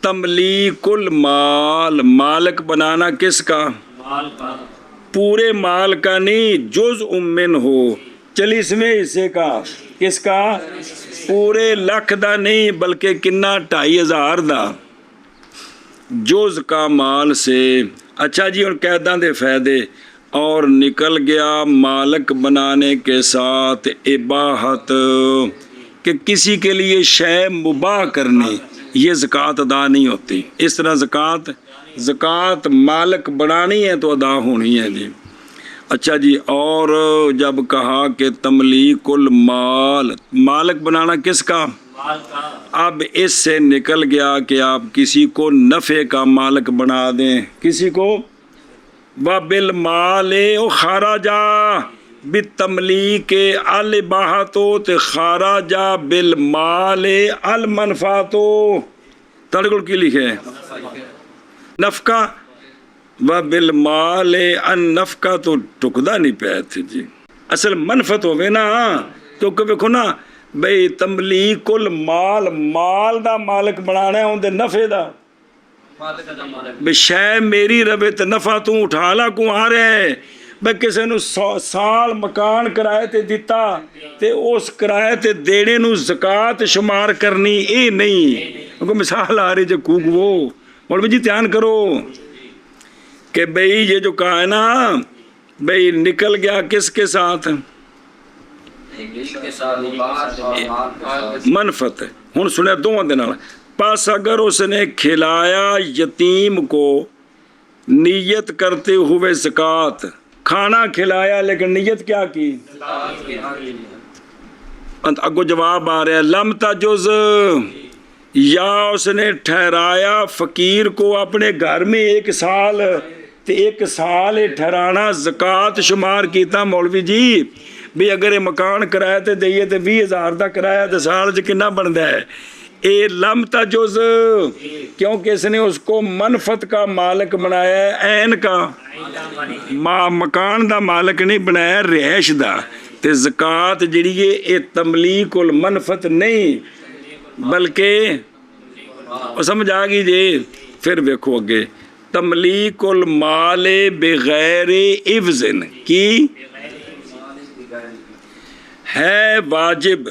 S1: تملیک المال، مالک بنانا کس کا؟ پورے مال کا نہیں، جزء من ہو، 40ویں حصے کا۔ کس کا؟ پورے لکھ دا نہیں بلکہ کنا 2500 دا، جز کا مال سے۔ اچھا جی، ان قیداں دے فائدے، اور نکل گیا مالک بنانے کے ساتھ اباحت کہ کسی کے لیے شے مباح کرنی، یہ زکوٰۃ ادا نہیں ہوتی۔ اس طرح زکوٰۃ مالک بنانی ہے تو ادا ہونی ہے جی۔ اچھا جی، اور جب کہا کہ تملیک المال، مالک بنانا کس کا؟
S3: مال کا۔
S1: اب اس سے نکل گیا کہ آپ کسی کو نفع کا مالک بنا دیں، کسی کو وَبِالْمَالِ خَرَجَ بِالتَّمْلِيكِ الْإِبَاحَةُ خَرَجَ بِالْمَالِ الْمَنْفَعَةُ۔ تڑگل کی لکھے نفقہ وَبِالْمَالِ النفقہ تو ٹکدا نہیں پہ تھے جی، اصل منفعت ہوئے نا، کیونکہ دیکھو نا بھئی تملیک المال، مال دا مالک بنانا ہے اندر نفع دا، بے شے میری ربے تے نفع تو اٹھا لا کو آ رہے ہے، بے کسے نو سال مکان کرائے تے دیتا تے اس کرائے تے دینے نو زکوٰۃ شمار کرنی، اے نہیں، کیونکہ مثال آ رہی جو کوک وہ مولوی جی دھیان کرو کہ بھئی یہ جو کہا ہے نا بھئی نکل گیا کس کے ساتھ؟ منفعت ہے۔ ہن سنے دونوں دن پس اگر اس نے کھلایا یتیم کو نیت کرتے ہوئے زکوٰۃ، کھانا کھلایا لیکن نیت کیا کی؟ اگو جواب آ رہا ہے لم تجز، یا اس نے ٹھہرایا فقیر کو اپنے گھر میں 1 سال، تے 1 سال ٹھہرانا زکوٰۃ شمار کیتا مولوی جی بھی اگر یہ مکان کرایہ تے دئیے تے 20,000 دا کرایہ تے سال چ کنا بنتا ہے؟ اے لم تجز، کیونکہ اس نے اس کو منفعت کا مالک بنایا ہے، عین کا، مکان دا مالک نہیں بنایا، رہائش دا، تے زکوٰۃ جڑی ہے اے تملیک المنفعت نہیں بلکہ سمجھ آ گئی جی۔ پھر دیکھو اگے تملیک المال بغیر عوض کی ہے واجب،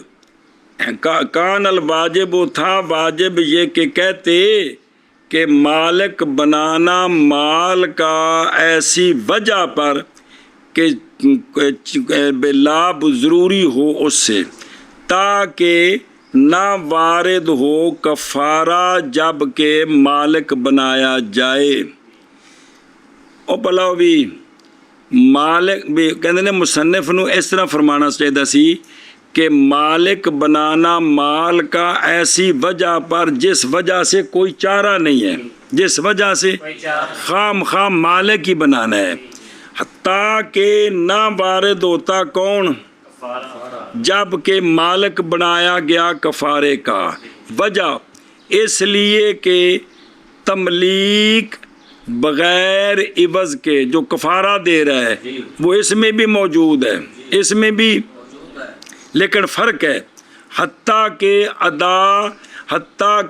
S1: کان الواجب تھا واجب یہ کہ کہتے کہ مالک بنانا مال کا ایسی وجہ پر کہ لابھ ضروری ہو اس سے، تاکہ نہ وارد ہو کفارہ جب کہ مالک بنایا جائے۔ او پلاؤ بھی مالک بھی کہندے نے مصنف نو اس طرح فرمانا چاہیے سی کہ مالک بنانا مال کا ایسی وجہ پر جس وجہ سے کوئی چارہ نہیں ہے، جس وجہ سے خام مالک ہی بنانا ہے، حتیٰ کہ نہ وارد ہوتا کون؟ جب کہ مالک بنایا گیا کفارے کا، وجہ اس لیے کہ تملیک بغیر عوض کے جو کفارہ دے رہا ہے وہ اس میں بھی موجود ہے، اس میں بھی، لیکن فرق ہے حتیٰ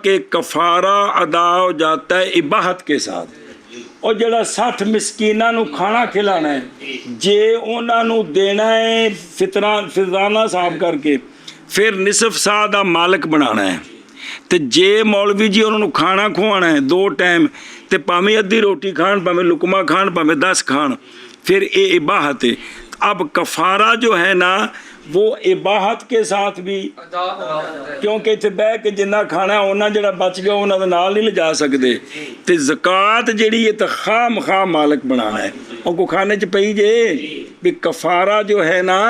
S1: کہ کفارہ ادا ہو جاتا ہے اباحت کے ساتھ، اور جڑا 60 مسکیناں نو کھانا کھلانا ہے جے انہاں نو دینا ہے فطرانہ صاحب کر کے، پھر نصف سا دا مالک بنانا ہے، تے جے مولوی جی انہوں کھانا کھوانا ہے 2 ٹائم تے پاویں ادھی روٹی کھان، پاویں لقمہ کھان، پاویں 10 کھان، پھر اے اباحت ہے۔ اب کفارہ جو ہے نا وہ اباحت کے ساتھ بھی، کیونکہ اتنے بہ کے جنہ کھانا ہے انہاں جڑا بچ گیا انہاں دے نال نہیں لے جا سکتے، تے زکوٰۃ جڑی ہے تو خام مالک بنانا ہے، اور کو کھانے چ پئی جے بھی کفارہ جو ہے نا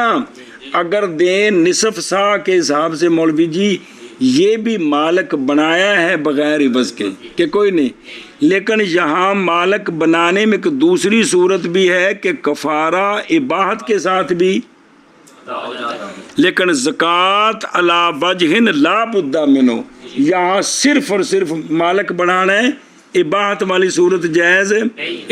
S1: اگر دیں نصف سا کے حساب سے مولوی جی یہ بھی مالک بنایا ہے بغیر عوض کے کہ کوئی نہیں، لیکن یہاں مالک بنانے میں ایک دوسری صورت بھی ہے کہ کفارہ اباحت کے ساتھ بھی، لیکن زکوٰۃ علی وجہ لا بد منہ، یہاں صرف اور صرف مالک بنانا ہے، اباحت والی صورت جائز ہے،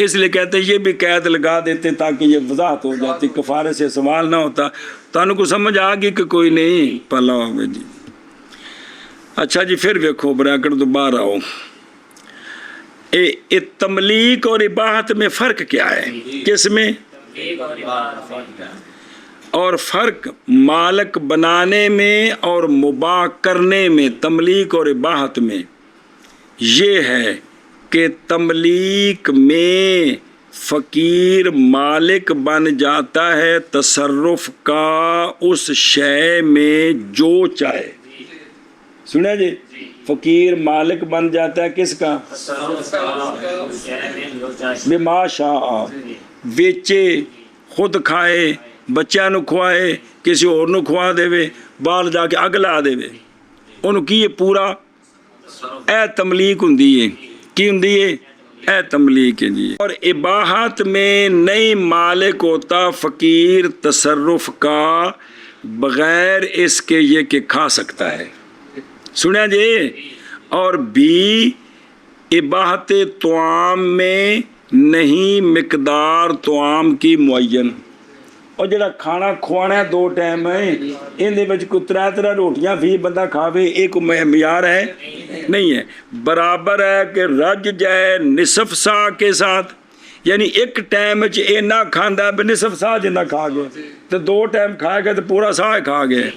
S1: اس لیے کہتے ہیں یہ بھی قید لگا دیتے تاکہ یہ وضاحت ہو جاتی، کفارے سے سوال نہ ہوتا۔ تانوں کو سمجھ آ گئی کہ کوئی نہیں پلا ہوئے جی۔ اچھا جی پھر دیکھو بریکٹ دوبارہ آؤ، تملیک اور اباحت میں فرق کیا ہے؟ کس میں؟ اور فرق مالک بنانے میں اور مباح کرنے میں، تملیک اور اباحت میں یہ ہے کہ تملیک میں فقیر مالک بن جاتا ہے تصرف کا اس شے میں جو چاہے. سنیں جی, فقیر مالک بن جاتا ہے کس کا؟ بما شاء. بیچے, خود کھائے, بچیاں نو کھوائے, کسی اور نو کھوا دے, باہر جا کے اگ لا دے, انہوں کی یہ پورا اے تملیک ہوندی ہے. کی ہوندی ہے؟ اے تملیک ہے جی. اور اباحت میں نہیں مالک ہوتا فقیر تصرف کا بغیر اس کے یہ کہ کھا سکتا ہے. سنیا جی. اور بھی اباحت طعام میں نہیں مقدار طعام کی معین. اور جڑا کھانا کھوانا ہے 2 ٹائم ہے, اندے وچ کوئی 3 روٹیاں فی بندہ کھاوے, ایک معیار ہے نہیں ہے. برابر ہے کہ رج جائے نصف سا کے ساتھ, یعنی ایک ٹائم وچ اینا کھاندا ہے نصف سا جنہ کھا گیا, تو 2 ٹائم کھا گیا تو پورا سا کھا گیا.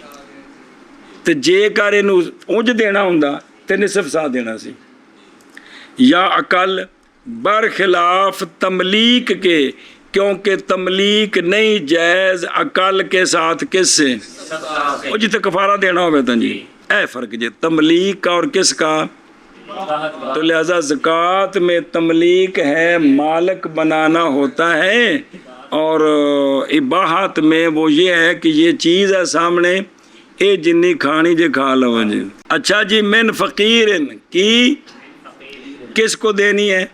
S1: تو جے کر اینو اونج دینا ہوندا تے نصف سا دینا سی. یا عقل برخلاف تملیک کے, کیونکہ تملیک نہیں جائز عقل کے ساتھ کس سے؟ وہ جی تو کفارہ دینا ہوگا تا جی, اے فرق جی تملیک کا اور کس کا. تو لہذا زکوٰۃ میں تملیک ہے, مالک بنانا ہوتا ہے, اور اباحت میں وہ یہ ہے کہ یہ چیز ہے سامنے, اے جنی کھانی جے کھا لو جی. اچھا جی, من فقیر کی کس کو دینی ہے؟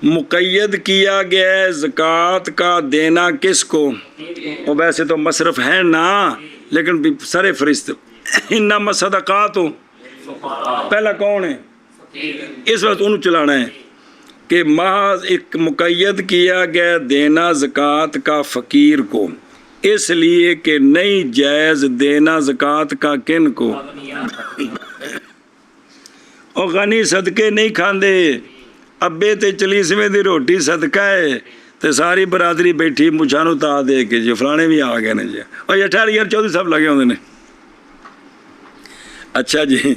S1: مقید کیا گیا ہے زکوٰۃ کا دینا کس کو؟ وہ ویسے تو مصرف ہے نا, لیکن سر فرست انما صدقات ہو, پہلا کون ہے؟ اس وقت انہوں چلانا ہے کہ محض ایک مقید کیا گیا دینا زکوٰۃ کا فقیر کو, اس لیے کہ نہیں جائز دینا زکوٰۃ کا کن کو؟ اور غنی صدقے نہیں کھاندے, ابے تے 40ویں دی روٹی صدقہ ہے, تے ساری برادری بیٹھی مچھانو تا دے کے جی فلانے بھی آ گئے نے جی, اور 18 14 سب لگے ہوندے نے. اچھا جی,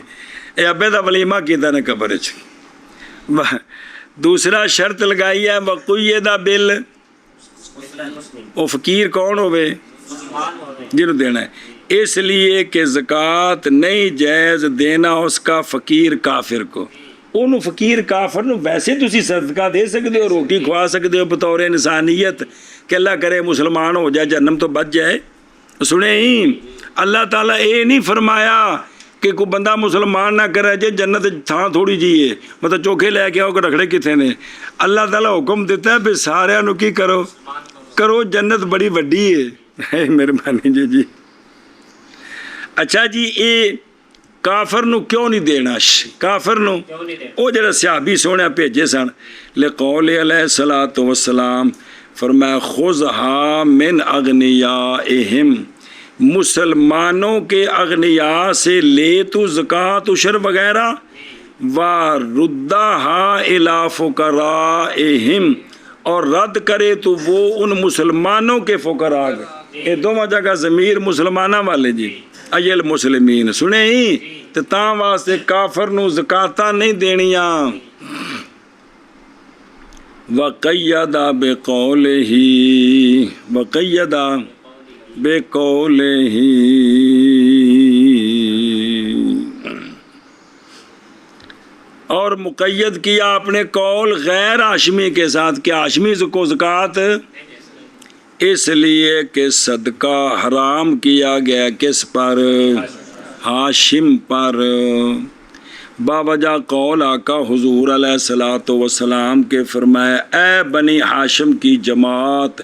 S1: اے ابے دا ولیمہ کیتا نے قبر وچ. دوسرا شرط لگائی ہے وقیدہ بل, وہ فقیر کون ہوئے جنہوں دینا ہے, اس لیے کہ زکوٰۃ نہیں جائز دینا اس کا فقیر کافر کو. انہوں فقیر کافر نو ویسے تسی صدقہ دے سکتے ہو, روٹی کھوا سکتے ہو بطور انسانیت, کہ اللہ کرے مسلمان ہو جائے جہنم تو بچ جائے. سنیں ہی اللہ تعالیٰ اے نہیں فرمایا کہ کوئی بندہ مسلمان نہ کرے جے جنت تھاں تھوڑی جی ہے, مطلب چوکھے لے کے آؤ کہ رکھڑے کتنے نے. اللہ تعالیٰ حکم دیتا ہے پھر سارے نو کی کرو کرو, جنت بڑی وڈی ہے. مہربانی جی جی. اچھا جی, اے کافر نو کیوں نہیں دینا؟ کافر نو او جڑا صحابی سونے بھیجے سن, لقول علیہ الصلوۃ والسلام فرمایا خذھا من اغنیائہم, مسلمانوں کے اغنیاء سے لے تو زکوٰۃ عشر وغیرہ, وردھا الی فقرائہم, اور رد کرے تو وہ ان مسلمانوں کے فقراء. یہ دونوں جگہ ضمیر مسلمانہ والے جی, ایل مسلمین. سنیں ہی تو تاں واسطے کافر نو زکاتاں نہیں دینیاں. وقیدہ بقولہ, وقیدہ بقولہ, اور مقید کیا اپنے قول غیر ہاشمی کے ساتھ, کہ ہاشمی کو زکوٰۃ اس لیے کہ صدقہ حرام کیا گیا کس پر؟ ہاشم پر. باوجہ قول آقا حضور علیہ الصلوۃ والسلام کے فرمایا اے بنی ہاشم کی جماعت,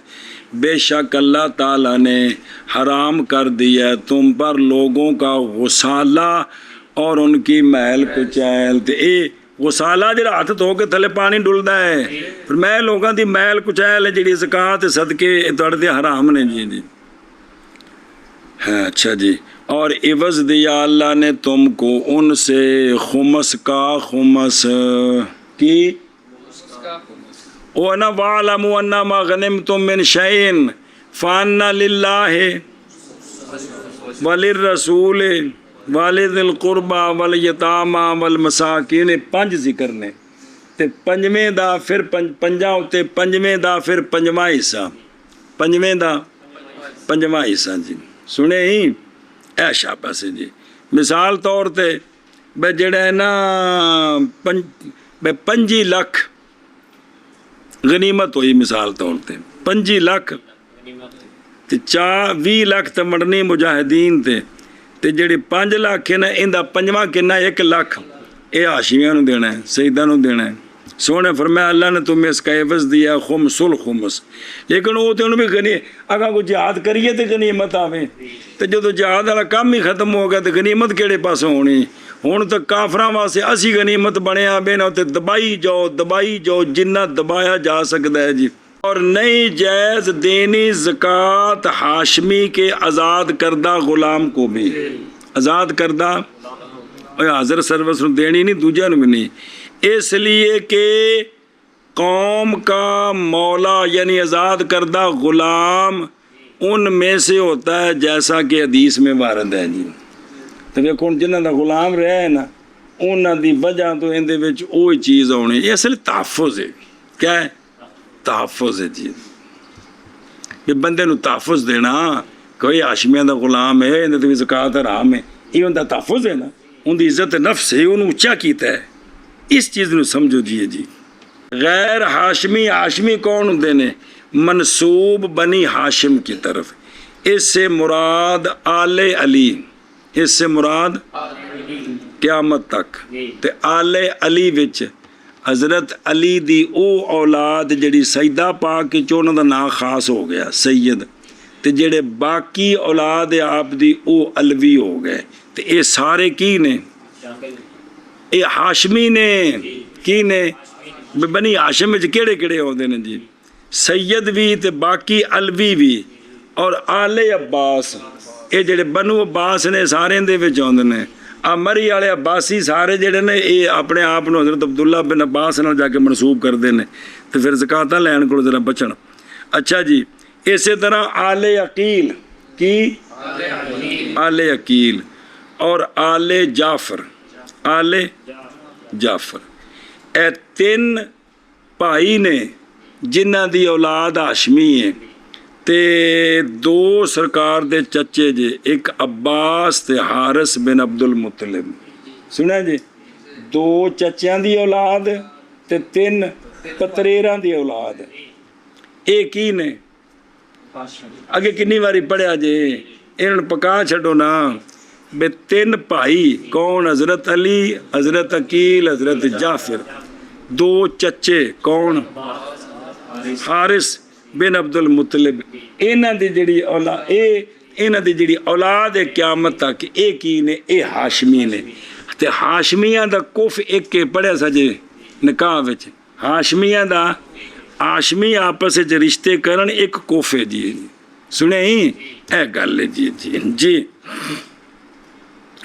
S1: بے شک اللہ تعالیٰ نے حرام کر دیا تم پر لوگوں کا غسالہ اور ان کی محل کچیل. اے غسالہ جڑا ہاتھ دھو کے تھلے پانی ڈلدا ہے, پھر میں لوگاں دی محل کچیل ہے جڑی زکوٰۃ صدقے تڑ دے حرام نے جی جی. ہاں اچھا جی, اور عوض دیا اللہ نے تم کو ان سے خمس کا خمس کی, وَنَا وَعْلَمُوا أَنَّمَا غَنِمْتُم مِّن شَيْءٍ فَأَنَّ لِلَّهِ وَلِلرَّسُولِ وَلِذِي الْقُرْبَى وَالْيَتَامَى وَالْمَسَاكِينِ. 5 ذکر نے, ਤੇ ਪੰਜਵੇਂ ਦਾ ਫਿਰ ਪੰਜਾਂ ਉੱਤੇ ਪੰਜਵੇਂ ਦਾ ਫਿਰ ਪੰਜਵਾਂ ਹਿੱਸਾ, ਪੰਜਵੇਂ ਦਾ ਪੰਜਵਾਂ ਹਿੱਸਾ ਜੀ। ਸੁਣੇ ਹੀ ਇਹ ਸ਼ਾਬਾਸ਼ ਹੈ ਜੀ। ਮਿਸਾਲ ਤੌਰ ਤੇ ਬਈ ਜਿਹੜਾ ਹੈ ਨਾ 25 ਲੱਖ ਗਨੀਮਤ ਹੋਈ, ਮਿਸਾਲ ਤੌਰ ਤੇ 25 ਲੱਖ ਤੇ 20 ਲੱਖ ਤਾਂ ਮੜਨੀ ਮੁਜਾਹਿਦੀਨ ਤੇ ਜਿਹੜੇ 5 ਲੱਖ ਹੈ ਨਾ ਇਹਦਾ ਪੰਜਵਾਂ ਕਿੰਨਾ 1 ਲੱਖ ਇਹ ਹਾਸ਼ੀਮੀਆਂ ਨੂੰ ਦੇਣਾ ਹੈ, ਸ਼ਹੀਦਾਂ ਨੂੰ ਦੇਣਾ ਹੈ। سونے فرمایا اللہ نے تمہیں اس کا عوض دیا خمس الخمس، لیکن وہ تو انہوں بھی اگر کوئی جہاد کریے تو غنیمت آوے، تو جدو جہاد والا کام ہی ختم ہو گیا تو غنیمت کیڑے پاسوں ہونی؟ ہوں تو کافراں واسطے اسی غنیمت بنیا بے نا، دبائی جاؤ جنہ دبایا جا سکتا ہے جی۔ اور نہیں جائز دینی زکوٰۃ ہاشمی کے آزاد کردہ غلام کو بھی، آزاد کردہ حضرت سروس نو دینی نہیں، دوجہ نو بھی نہیں، اس لیے کہ قوم کا مولا یعنی آزاد کردہ غلام ان میں سے ہوتا ہے جیسا کہ حدیث میں وارد ہے جی۔ تو دیکھو جنہاں دا غلام رہے نا انہاں دی وجہ تو اندے وچ وہی چیز آنی، یہ اصل تحفظ ہے۔ کیا ہے؟ تحفظ ہے جی۔ یہ بندے نو تحفظ دینا، کوئی ہاشمیاں دا غلام ہے اندے تے زکوٰۃ حرام ہے، یہ ان دا تحفظ ہے نا، ان دی عزت نفس ہے، انہوں اچھا کیتا ہے، اس چیز نو سمجھو جی۔ غیر ہاشمی، ہاشمی کون ہوندے نے؟ منسوب بنی ہاشم کی طرف، اس سے مراد آل علی، اس سے مراد قیامت تک تے آل علی وچ حضرت علی دی او اولاد جڑی سیدہ پاک کے چونہ دا نام خاص ہو گیا سید، تے جڑے باقی اولاد آپ دی او علوی ہو گئے، تے اے سارے کی نے؟ اے ہاشمی نے، کی نے؟ بنی ہاشم وچ کیڑے کیڑے ہوندے نے جی؟ سید بھی تے باقی علوی بھی اور آل عباس، اے جڑے بنو عباس نے سارے دے وچ ہوندے نے۔ مری والے عباسی سارے جڑے نے یہ اپنے آپ نو حضرت عبداللہ بن عباس نال جا کے منسوب کرتے ہیں، تو پھر زکاتاں لین کو ذرا بچن۔ اچھا جی، اسی طرح آل عقیل کی، آل عقیل اور آل جعفر، آل جعفر، اے تین بھائی نے جنہ دی اولاد ہاشمی ہے، تے دو سرکار دے چچے جے، ایک عباس تے حارث بن عبد المطلب، سنا جی؟ دو چچیاں دی اولاد تے تین پتریراں دی اولاد، ایک ہی نے اگے کنی واری پڑھیا جے، انہوں پکا چھڑو نا بے تین بھائی کون؟ حضرت علی، حضرت عقیل، حضرت جعفر، دو چچے کون؟ حارث بن عبد المطلب، انہاں دی جڑی اولاد، انہاں دی جڑی اولاد ہے قیامت تک اے کی نے؟ اے ہاشمی نے۔ تے ہاشمیاں دا کف ایک کے پڑھیا سجے نکاح وچ، ہاشمیاں دا، ہاشمی آپس وچ رشتے کرن ایک کف ہے جی، سنے ہی اے گل ہے جی۔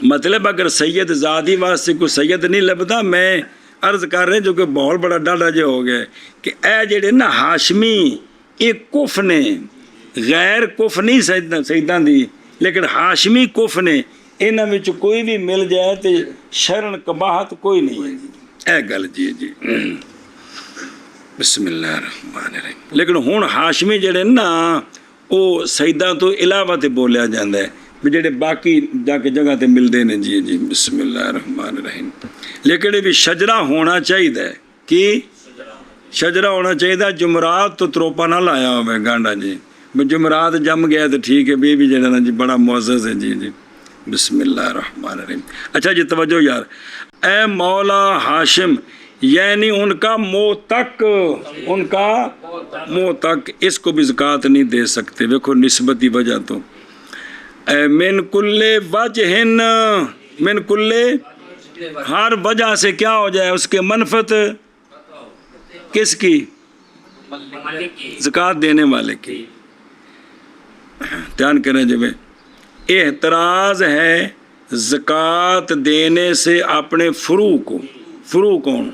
S1: مطلب اگر سید زادی واسطے کوئی سید نہیں لبدا، میں عرض کر رہے جو کہ بہت بڑا ڈاڈا جو ہو گئے کہ اے جڑے نا ہاشمی ایک کف نے، غیر کف نہیں سیداں دی، لیکن ہاشمی کف نے، انہاں وچ کوئی بھی مل جائے تے شرن قباحت کوئی نہیں ہے، اے گل جی۔ بسم اللہ الرحمن الرحیم۔ لیکن ہن ہاشمی جڑے نا او سیداں تو علاوہ تے بولیا جاندا ہے، جڑے باقی جا کے جگہ تے ملدے نے جی۔ بسم اللہ الرحمن الرحیم۔ لیکن یہ بھی شجرہ ہونا چاہیے، کہ شجرہ ہونا چاہیے، جمعرات تو تروپا نہ لایا ہوئے گانڈا جی، جمعرات جم گیا تو ٹھیک ہے، بھی جڑا نا جی بڑا معزز ہے جی۔ بسم اللہ الرحمن الرحیم۔ اچھا جی توجہ یار، اے مولا ہاشم یعنی ان کا موت تک، ان کا موت تک، اس کو بھی زکوٰۃ نہیں دے سکتے۔ دیکھو نسبتی وجہ تو من کل وجہ، من کل، ہر وجہ سے کیا ہو جائے اس کے منفعت کس کی؟ زکوٰۃ دینے والے کی۔ دھیان کریں جب احتراز ہے زکوٰۃ دینے سے اپنے فروع کو، فروع کون؟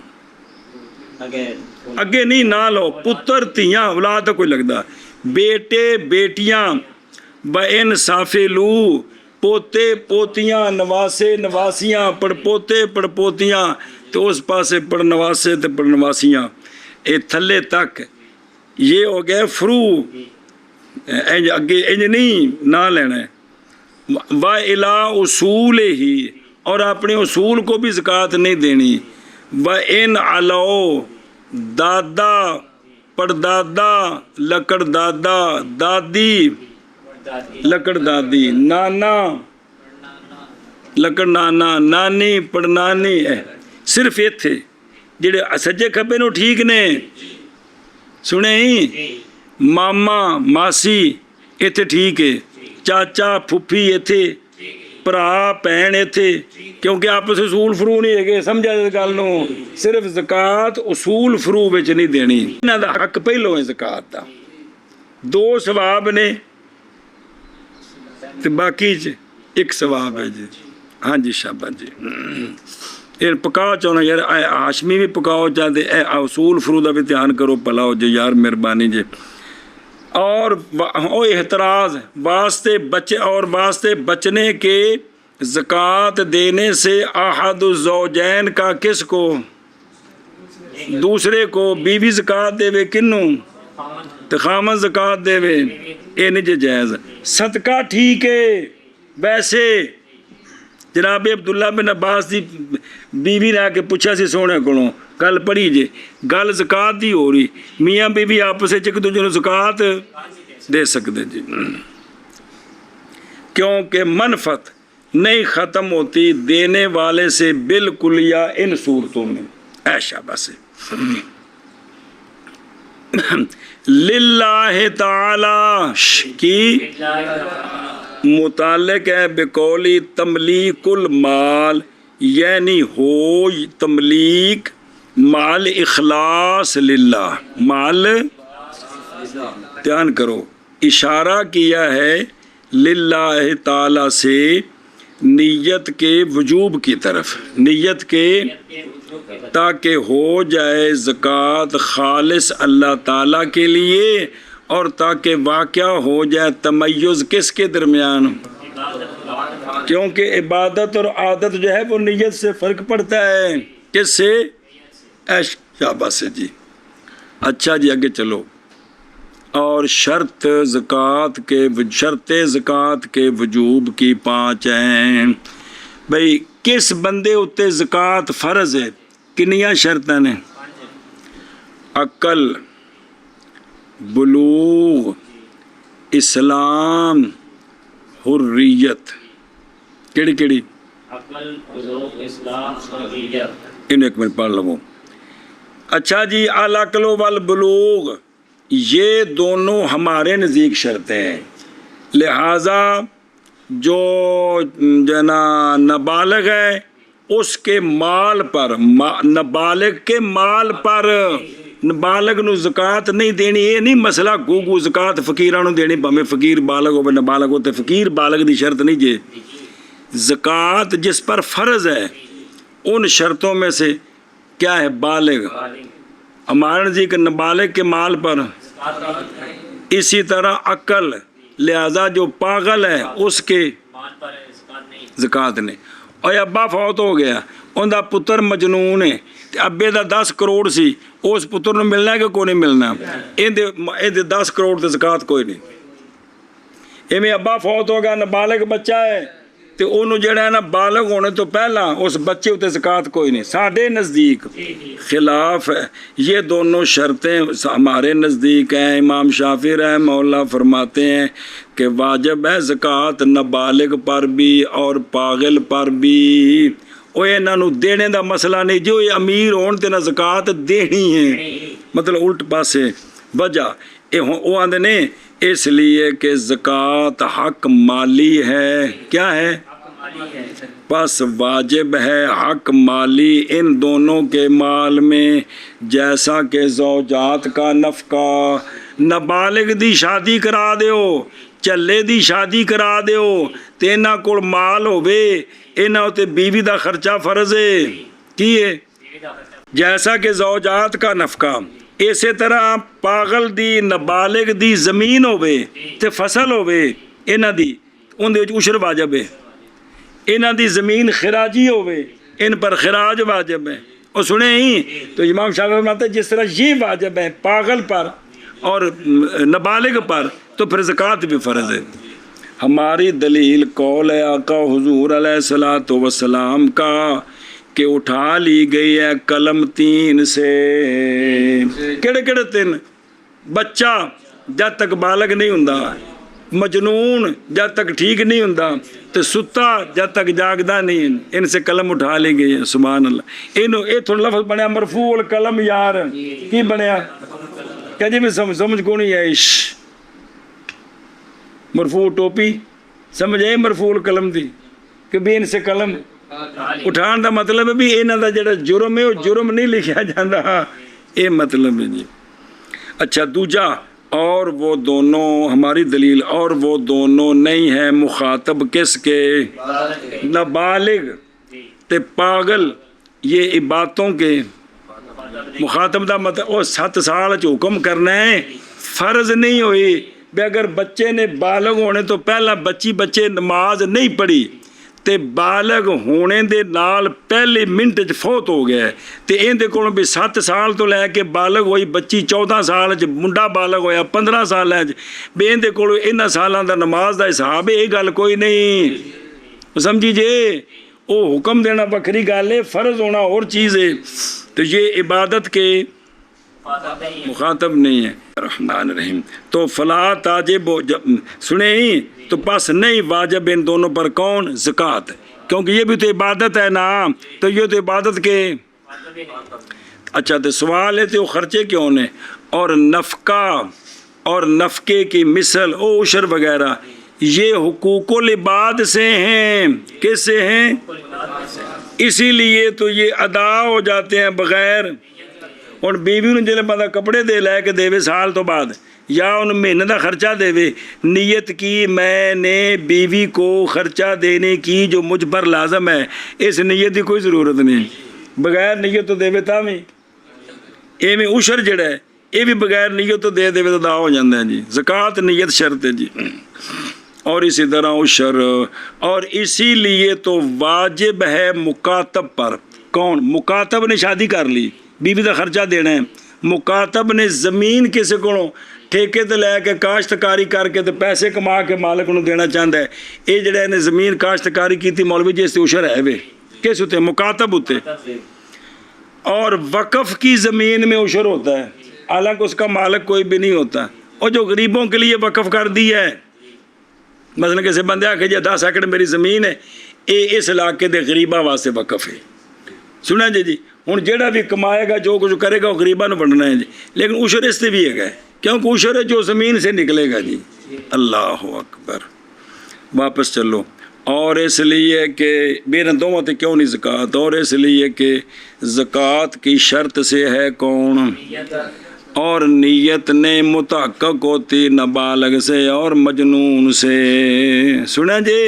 S1: اگے نہیں نہ لو، پتر تیاں اولاد تو کوئی لگتا، بیٹے بیٹیاں بِانصافِ لو، پوتے پوتیاں، نواسے نواسیاں، پڑپوتے پڑپوتیاں، تو اس پاسے پڑنواسے تے پڑنواسیاں اے تھلے تک یہ ہو گیا فرو اگے انج نہیں نہ لینا ہے وَإِلَىٰ أُصُولِهِ اور اپنے اصول کو بھی زکوٰۃ نہیں دینی وَإِنْ عَلَوْا دادا پردادا لکڑ دادا دادی لکڑ دادی نانا لکڑ نانا نانی پڑنانی صرف اتھے جڑے سجے کھبے نو ٹھیک نے سنے ہی ماما ماسی اتھے ٹھیک ہے چاچا پھپھی اتھے ਭਰਾ ਭੈਣ ਇੱਥੇ ਕਿਉਂਕਿ ਆਪਸ ਉਸੂਲ ਫਰੂ ਨਹੀਂ ਹੈਗੇ ਸਮਝਿਆ ਇਸ ਗੱਲ ਨੂੰ ਸਿਰਫ ਜ਼ਕਾਤ ਉਸੂਲ ਫਰੂ ਵਿੱਚ ਨਹੀਂ ਦੇਣੀ ਇਹਨਾਂ ਦਾ ਹੱਕ ਪਹਿਲੋਂ ਹੈ ਜ਼ਕਾਤ ਦਾ ਦੋ ਸਵਾਬ ਨੇ ਤੇ ਬਾਕੀ ਚ ਇੱਕ ਸਵਾਬ ਹੈ ਜੀ ਹਾਂਜੀ ਸ਼ਾਬਾਸ਼ ਜੀ ਇਹ ਪਕਾਓ ਚਾਹੁੰਦਾ ਯਾਰ ਹਾਸ਼ਮੀ ਵੀ ਪਕਾਓ ਚਾਹਦੇ ਇਹ ਉਸੂਲ ਫਰੂ ਦਾ ਵੀ ਧਿਆਨ ਕਰੋ ਭਲਾ ਹੋ ਜੇ ਯਾਰ ਮਿਹਰਬਾਨੀ ਜੇ اور احتراز واسطے بچے اور واسطے بچنے کے زکوٰۃ دینے سے احد الزوجین کا کس کو دوسرے کو بیوی زکوٰۃ دے وے کنوں تو خامن زکوٰۃ دے وے یہ نہیں جائز صدقہ ٹھیک ہے ویسے جناب عبداللہ بن عباس دی بیوی نے آ کے پوچھا سی سونے کو گل پڑھی جے گل زکوٰۃ دی ہو رہی میاں بیوی آپس ایک دوسرے کو زکوٰۃ دے سکتے جی کیونکہ منفعت نہیں ختم ہوتی دینے والے سے بالکل یا ان صورتوں میں ایشا بس للہ تعالی کی متعلق ہے بقولی تملیک المال یعنی ہو تملیک مال اخلاص للہ مال دھیان کرو اشارہ کیا ہے للہ تعالی سے نیت کے وجوب کی طرف نیت کے تاکہ ہو جائے زکوٰۃ خالص اللہ تعالیٰ کے لیے اور تاکہ واقعہ ہو جائے تمیز کس کے درمیان کیونکہ عبادت اور عادت جو ہے وہ نیت سے فرق پڑتا ہے کس سے شاباش سے جی اچھا جی آگے چلو اور شرط زکوٰۃ کے وجوب کی 5 ہیں بھئی کس بندے اتے زکوٰۃ فرض ہے کنیاں شرطیں نے عقل بلوغ اسلام حریت کیڑی کیڑی
S3: عقل بلوغ اسلام حریت
S1: انہیں ایک منٹ پڑھ لوں اچھا جی العقل والبلوغ یہ دونوں ہمارے نزدیک شرطیں ہیں لہٰذا جو نا نابالغ ہے اس کے مال پر نابالغ کے مال پر نابالغ نو زکوٰۃ نہیں دینی یہ نہیں مسئلہ گو زکوٰۃ فقیراں نو دینی بھاویں فقیر بالغ ہو نابالغ ہو تے فقیر بالغ دی شرط نہیں جے زکوٰۃ جس پر فرض ہے ان شرطوں میں سے کیا ہے بالغ ہمارے نزدیک نابالغ کے مال پر اسی طرح عقل لہذا جو پاگل ہے اس کے زکوٰۃ نہیں اور ابا فوت ہو گیا ان دا پتر مجنون ہے ابے دا 10 کروڑ سی اس پتر نو ملنا ہے کہ کوئی نہیں ملنا ان دے 10 کروڑ تے زکوٰۃ کوئی نہیں ایویں ابا فوت ہو گیا نابالغ بچہ ہے تے انہوں جڑا ہے نا بالغ ہونے تو پہلا اس بچے اتے زکوٰۃ کوئی نہیں ساڈے نزدیک خلاف ہے یہ دونوں شرطیں ہمارے نزدیک ہیں امام شافعی رحمہ اللہ فرماتے ہیں کہ واجب ہے زکوٰۃ نابالغ پر بھی اور پاگل پر بھی وہ انہاں نو دینے دا مسئلہ نہیں جو یہ امیر ہون تے نہ زکوٰۃ دینی ہے مطلب الٹ پاسے وجہ وہ آندے نے اس لیے کہ زکوٰۃ حق مالی ہے کیا ہے پس واجب ہے حق مالی ان دونوں کے مال میں جیسا کہ زوجات کا نفقہ نابالغ دی شادی کرا دیو چلے دی شادی کرا دیو تے انہاں کول مال ہووے انہاں تے بیوی دا خرچہ فرض ہے کی ہے جیسا کہ زوجات کا نفقہ اسی طرح پاگل دی نابالغ دی زمین ہووے تے فصل ہووے انہاں دی ان دے وچ عشر واجب ہے انہاں دی زمین خراجی ہووے ان پر خراج واجب ہے اور سنے ہی تو امام شافعی فرماتے ہیں جس طرح یہ واجب ہے پاگل پر اور نابالغ پر تو پھر زکوٰۃ بھی فرض ہے۔ ہماری دلیل قول ہے آقا حضور علیہ الصلوۃ والسلام کا کہ اٹھا لی گئی ہے قلم 3 سے۔ کہڑے کہڑے 3؟ بچہ جب تک بالغ نہیں ہوندا، مجنون جب تک ٹھیک نہیں ہوندا، تو ستا جب تک جاگدا نہیں، ان سے قلم اٹھا لی گئی ہے۔ سبحان اللہ۔ یہ تھوڑا لفظ بنیا مرفوع القلم یار، کی بنیا کہ جی میں سمجھ کو نہیں ہے مرفوع ٹوپی سمجھ آئی مرفوع القلم دی کہ بھی ان سے قلم اٹھان دا مطلب ہے بھی انہاں دا جڑا جرم ہے وہ جرم نہیں لکھا جاتا، یہ مطلب ہے جی۔ اچھا دوجا، اور وہ دونوں ہماری دلیل، اور وہ دونوں نہیں ہیں مخاطب کس کے؟ نابالغ تے پاگل، یہ باتوں کے مخاطب دا مطلب وہ 7 سال حکم کرنا ہے فرض نہیں ہوئی بھی اگر بچے نے بالغ ہونے تو پہلا بچے نماز نہیں پڑھی تے بالغ ہونے دے نال پہلے منٹ فوت ہو گیا تے ان دے کولوں بھی 7 سال تو لے کے بالغ ہوئی بچی 14 سال منڈا بالغ ہویا 15 سال بھی ان دے کولوں انہاں سالاں دا نماز دا حساب ہے، یہ گل کوئی نہیں سمجھی جے۔ وہ حکم دینا بکری گل ہے، فرض ہونا اور چیز ہے، تو یہ عبادت کے مخاطب نہیں ہے۔ الرحمن الرحیم تو فلا تاجب سنے ہی تو پس نہیں واجب ان دونوں پر کون؟ زکوٰۃ، کیونکہ یہ بھی تو عبادت ہے نا، تو یہ تو عبادت کے۔ اچھا تو سوال ہے تو خرچے کیوں نے؟ اور نفقہ اور نفقے کی مثل او عشر وغیرہ یہ حقوق العباد سے ہیں، کس سے ہیں؟ اسی لیے تو یہ ادا ہو جاتے ہیں بغیر۔ اور بیوی نے جلے بندہ کپڑے دے لے کے دے سال تو بعد یا ان مہینے کا خرچہ دے نیت کی میں نے بیوی کو خرچہ دینے کی جو مجھ پر لازم ہے، اس نیت کی کوئی ضرورت نہیں، بغیر نیت تو دے تا بھی ایویں عشر جڑا ہے یہ بھی بغیر نیت تو دے تو ادا ہو جاتا ہے جی۔ زکوٰۃ نیت شرط ہے جی۔ اور اسی طرح عشر، اور اسی لیے تو واجب ہے مکاتب پر۔ کون؟ مکاتب نے شادی کر لی، بیوی کا خرچہ دینا ہے، مکاتب نے زمین کسی کو ٹھیکے تے لے کے کاشتکاری کر کے تے پیسے کما کے مالک نو دینا چاہتا ہے، یہ جڑا نے زمین کاشتکاری کی تھی مولوی جی اس سے عشر ہے وے کس ہوتے؟ مکاتب ہوتے۔ اور وقف کی زمین میں عشر ہوتا ہے، حالانکہ اس کا مالک کوئی بھی نہیں ہوتا، اور جو غریبوں کے لیے وقف کر دی ہے، مثلا کسی بندے آ کے جی 10 ایکڑ میری زمین ہے، یہ اس علاقے دے غریباں واسطے وقف ہے۔ سنا جی ہوں جہاں بھی کمائے گا جو کچھ کرے گا وہ غریباں نو بننا ہے جی، لیکن عشر اس سے بھی ہے کیونکہ عشر ہے جو زمین سے نکلے گا جی۔ اللہ اکبر۔ واپس چلو۔ اور اس لیے کہ میرے دونوں تے کیوں نہیں زکوٰۃ؟ اور اس لیے کہ زکوٰۃ کی شرط سے ہے کون؟ اور نیت نے متحقق ہوتی نابالغ سے اور مجنون سے۔ سنا جی؟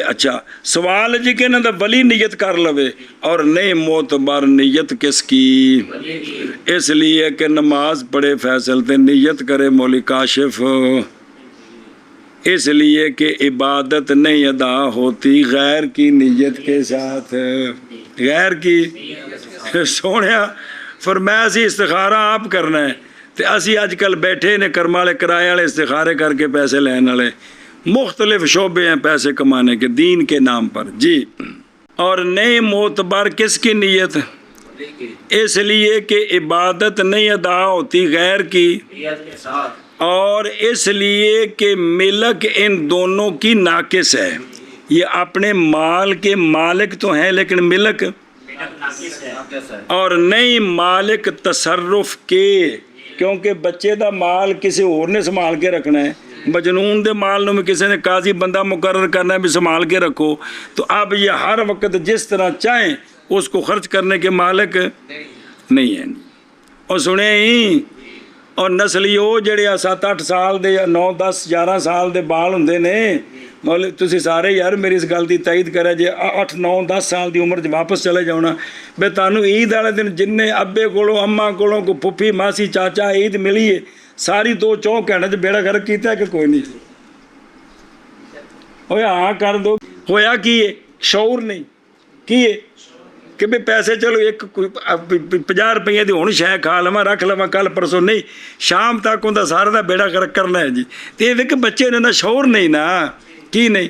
S1: اچھا سوال جی کہ انہوں نے ولی نیت کر لوے اور نہیں معتبر نیت کس کی؟ اس لیے کہ نماز پڑھے فیصل تے نیت کرے مولی کاشف، اس لیے کہ عبادت نہیں ادا ہوتی غیر کی نیت کے ساتھ، غیر کی۔ سونیا فرمایا سی استخارہ آپ کرنا ہے، تو اسی اج کل بیٹھے نے کرم والے کرائے والے استخارے کر کے پیسے لین والے، مختلف شعبے ہیں پیسے کمانے کے دین کے نام پر جی۔ اور نئے معتبر کس کی نیت؟ اس لیے کہ عبادت نہیں ادا ہوتی غیر کی، اور اس لیے کہ ملک ان دونوں کی ناقص ہے۔ یہ اپنے مال کے مالک تو ہیں لیکن ملک، اور نہیں مالک تصرف کے، کیونکہ بچے دا مال کسی اور نے سنبھال کے رکھنا ہے، مجنون دے مال میں کسی نے قاضی بندہ مقرر کرنا ہے بھی سنبھال کے رکھو، تو اب یہ ہر وقت جس طرح چاہیں اس کو خرچ کرنے کے مالک نہیں ہیں۔ اور سنے ہی اور نسلی وہ جڑے 7-8 سال دے یا 9-10 11 سال دے بال ہوندے نے، مولوی تسی سارے یار میری اس گل دی تائید کرے جے 8-9-10 سال دی عمر چ واپس چلے جاؤنا بے تانوں عید والے دن جن ابے کولوں اماں کولوں کو پھپھی ماسی چاچا عید ملی ہے ساری 2-4 گھنٹے بیڑا گرک کیتا ہے کہ کوئی نہیں ہویا؟ ہاں کر دو۔ ہویا کی ہے؟ شعور نہیں کی ہے کہ بھی پیسے چلو ایک 50 روپئے دی ہوں شے کھا لواں رکھ لواں کل پرسوں نہیں شام تک ہوں سارا دا بیڑا غرق کرنا ہے جی تو یہ کہ بچے نے نا شعور نہیں نا کی نہیں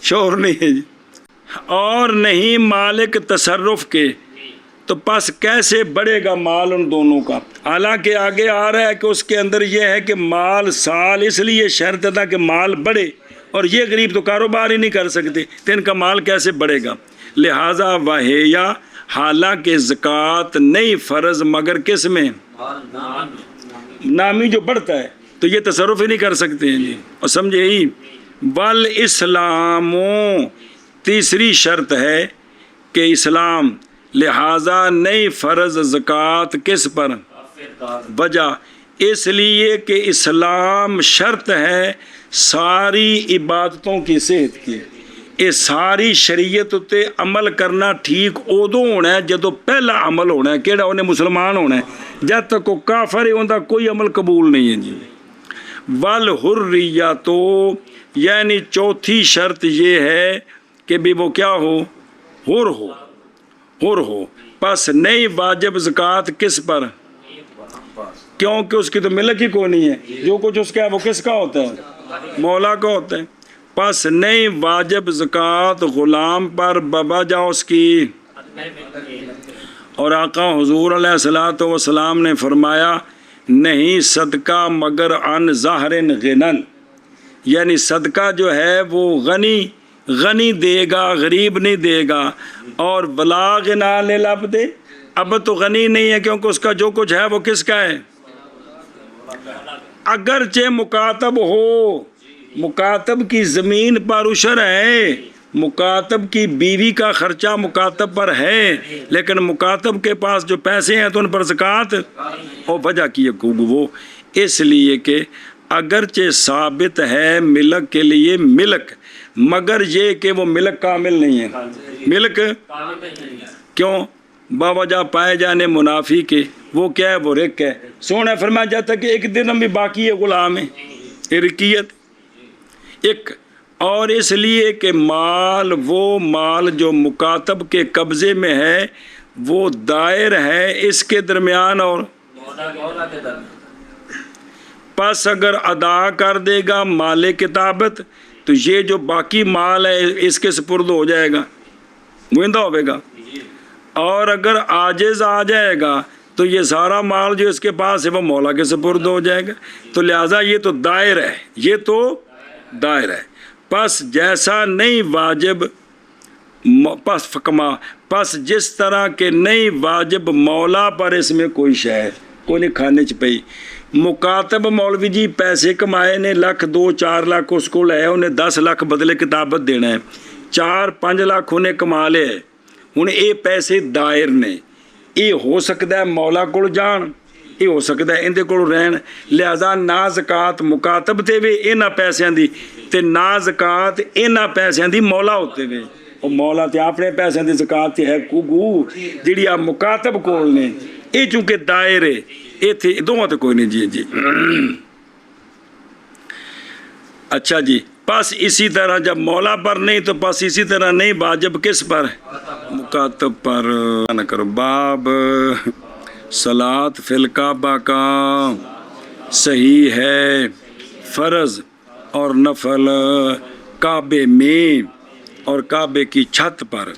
S1: شعور نہیں ہے جی اور نہیں مالک تصرف کے تو پس کیسے بڑھے گا مال ان دونوں کا حالانکہ آگے آ رہا ہے کہ اس کے اندر یہ ہے کہ مال سال اس لیے شرط تھا کہ مال بڑھے اور یہ غریب تو کاروبار ہی نہیں کر سکتے تو ان کا مال کیسے بڑھے گا لہٰذا وہیا حالانکہ زکوٰۃ نہیں فرض مگر کس میں نامی جو بڑھتا ہے تو یہ تصرف ہی نہیں کر سکتے ہیں جی اور سمجھے ہی والاسلاموں تیسری شرط ہے کہ اسلام لہٰذا نہیں فرض زکوٰۃ کس پر وجہ اس لیے کہ اسلام شرط ہے ساری عبادتوں کی صحت کی یہ ساری شریعت تے عمل کرنا ٹھیک ادو ہونا ہے جدو پہلا عمل ہونا ہے کہڑا انہیں مسلمان ہونا ہے جب تک وہ کافر ہے ان کا کوئی عمل قبول نہیں ہے جی والحریۃ یعنی چوتھی شرط یہ ہے کہ بھی وہ کیا ہو حر ہو پس نہیں واجب زکوٰۃ کس پر کیونکہ اس کی تو ملک ہی کوئی نہیں ہے جو کچھ اس کا ہے وہ کس کا ہوتا ہے مولا کا ہوتا ہے پس نہیں واجب زکوٰۃ غلام پر بوجہ اس کی اور آقا حضور علیہ الصلوۃ والسلام نے فرمایا نہیں صدقہ مگر عن ظاہر غنن یعنی صدقہ جو ہے وہ غنی دے گا غریب نہیں دے گا اور ولا غنی للعبد اب تو غنی نہیں ہے کیونکہ اس کا جو کچھ ہے وہ کس کا ہے اگرچہ مکاتب ہو مکاتب کی زمین پر عشر ہے مکاتب کی بیوی کا خرچہ مکاتب پر ہے لیکن مکاتب کے پاس جو پیسے ہیں تو ان پر زکوٰۃ اور وجہ کی وہ اس لیے کہ اگرچہ ثابت ہے ملک کے لیے ملک مگر یہ کہ وہ ملک کامل نہیں ہے ملک کیوں باوجہ پائے جانے منافی کے وہ کیا ہے وہ رق ہے سونا فرمایا جاتا ہے کہ ایک دن بھی باقی ہے غلام ہے رقیت ایک اور اس لیے کہ وہ مال جو مکاتب کے قبضے میں ہے وہ دائر ہے اس کے درمیان اور پس اگر ادا کر دے گا مال کتابت تو یہ جو باقی مال ہے اس کے سپرد ہو جائے گا گوئندہ ہوئے گا اور اگر عاجز آ جائے گا تو یہ سارا مال جو اس کے پاس ہے وہ مولا کے سپرد ہو جائے گا تو لہٰذا یہ تو دائر ہے یہ تو دائر ہے پس جیسا نہیں واجب پس فکما پس جس طرح کے نہیں واجب مولا پر اس میں کوئی شے کوئی نہیں کھانے چپئی مکاتب مولوی جی پیسے کمائے نے 1 لاکھ 2-4 لاکھ اس کو لے انہیں 10 لاکھ بدلے کتابت دینا ہے 4-5 لاکھ انہیں کما لے ہوں یہ پیسے دائر نے یہ ہو سکتا ہے مولا کو جان یہ ہو سکتا ہے اندے کو رہن لہذا نہ زکوٰۃ مکاتب تے وے انہاں پیسیاں دی تے نہ زکوٰۃ انہاں پیسیاں دی مولا ہوتے وے اور مولا تے اپنے پیسیاں دی زکوٰۃ تے ہے کوگو جڑی آ مکاتب کول نے یہ چونکہ دائر ہے یہ تھے دونوں تو کوئی نہیں جی اچھا جی پس اسی طرح جب مولا پر نہیں تو پس اسی طرح نہیں واجب کس پر مکاتب پر نہ کرو باب صلاۃ فی الکعبہ کا صحیح ہے فرض اور نفل کعبے میں اور کعبے کی چھت پر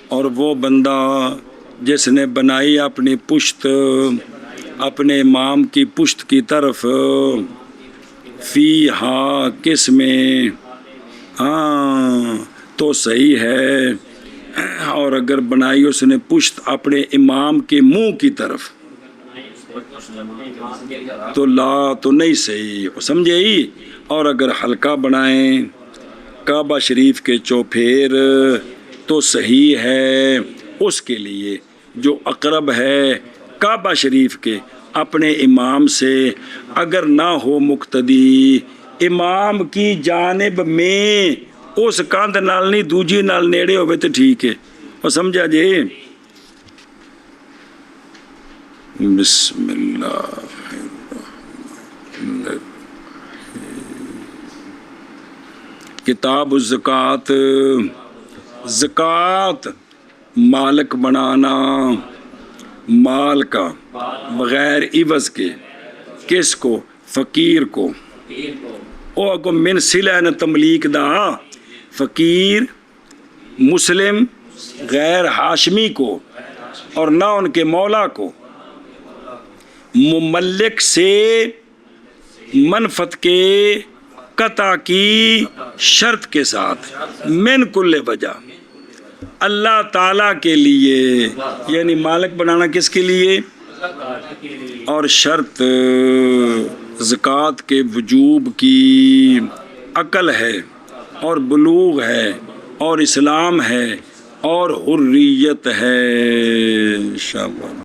S1: اور وہ بندہ جس نے بنائی اپنی پشت اپنے امام کی پشت کی طرف فی ہاں کس میں ہاں تو صحیح ہے اور اگر بنائی اس نے پشت اپنے امام کے منہ کی طرف تو لا تو نہیں صحیح سمجھے ہی اور اگر ہلکا بنائیں کعبہ شریف کے چوپھیر تو صحیح ہے اس کے لیے جو اقرب ہے کعبہ شریف کے اپنے امام سے اگر نہ ہو مقتدی امام کی جانب میں اس کندھ نال نہیں دوجی نال نیڑے ہوئے تو ٹھیک ہے اور سمجھا جی بسم اللہ کتاب الزکوٰۃ زکوٰۃ مالک بنانا مال کا بغیر عوض کے، کس کو؟ فقیر کو۔
S3: فقیر کو
S1: او اگو من سلہ نہ تملیک دا، فقیر مسلم غیر ہاشمی کو اور نہ ان کے مولا کو، مملک سے منفت کے قطع کی شرط کے ساتھ، من کل وجہ، اللہ تعالیٰ کے لیے، یعنی مالک بنانا کس کے لیے؟ اور شرط زکوٰۃ کے وجوب کی عقل ہے اور بلوغ ہے اور اسلام ہے اور حریت ہے۔ شاباش۔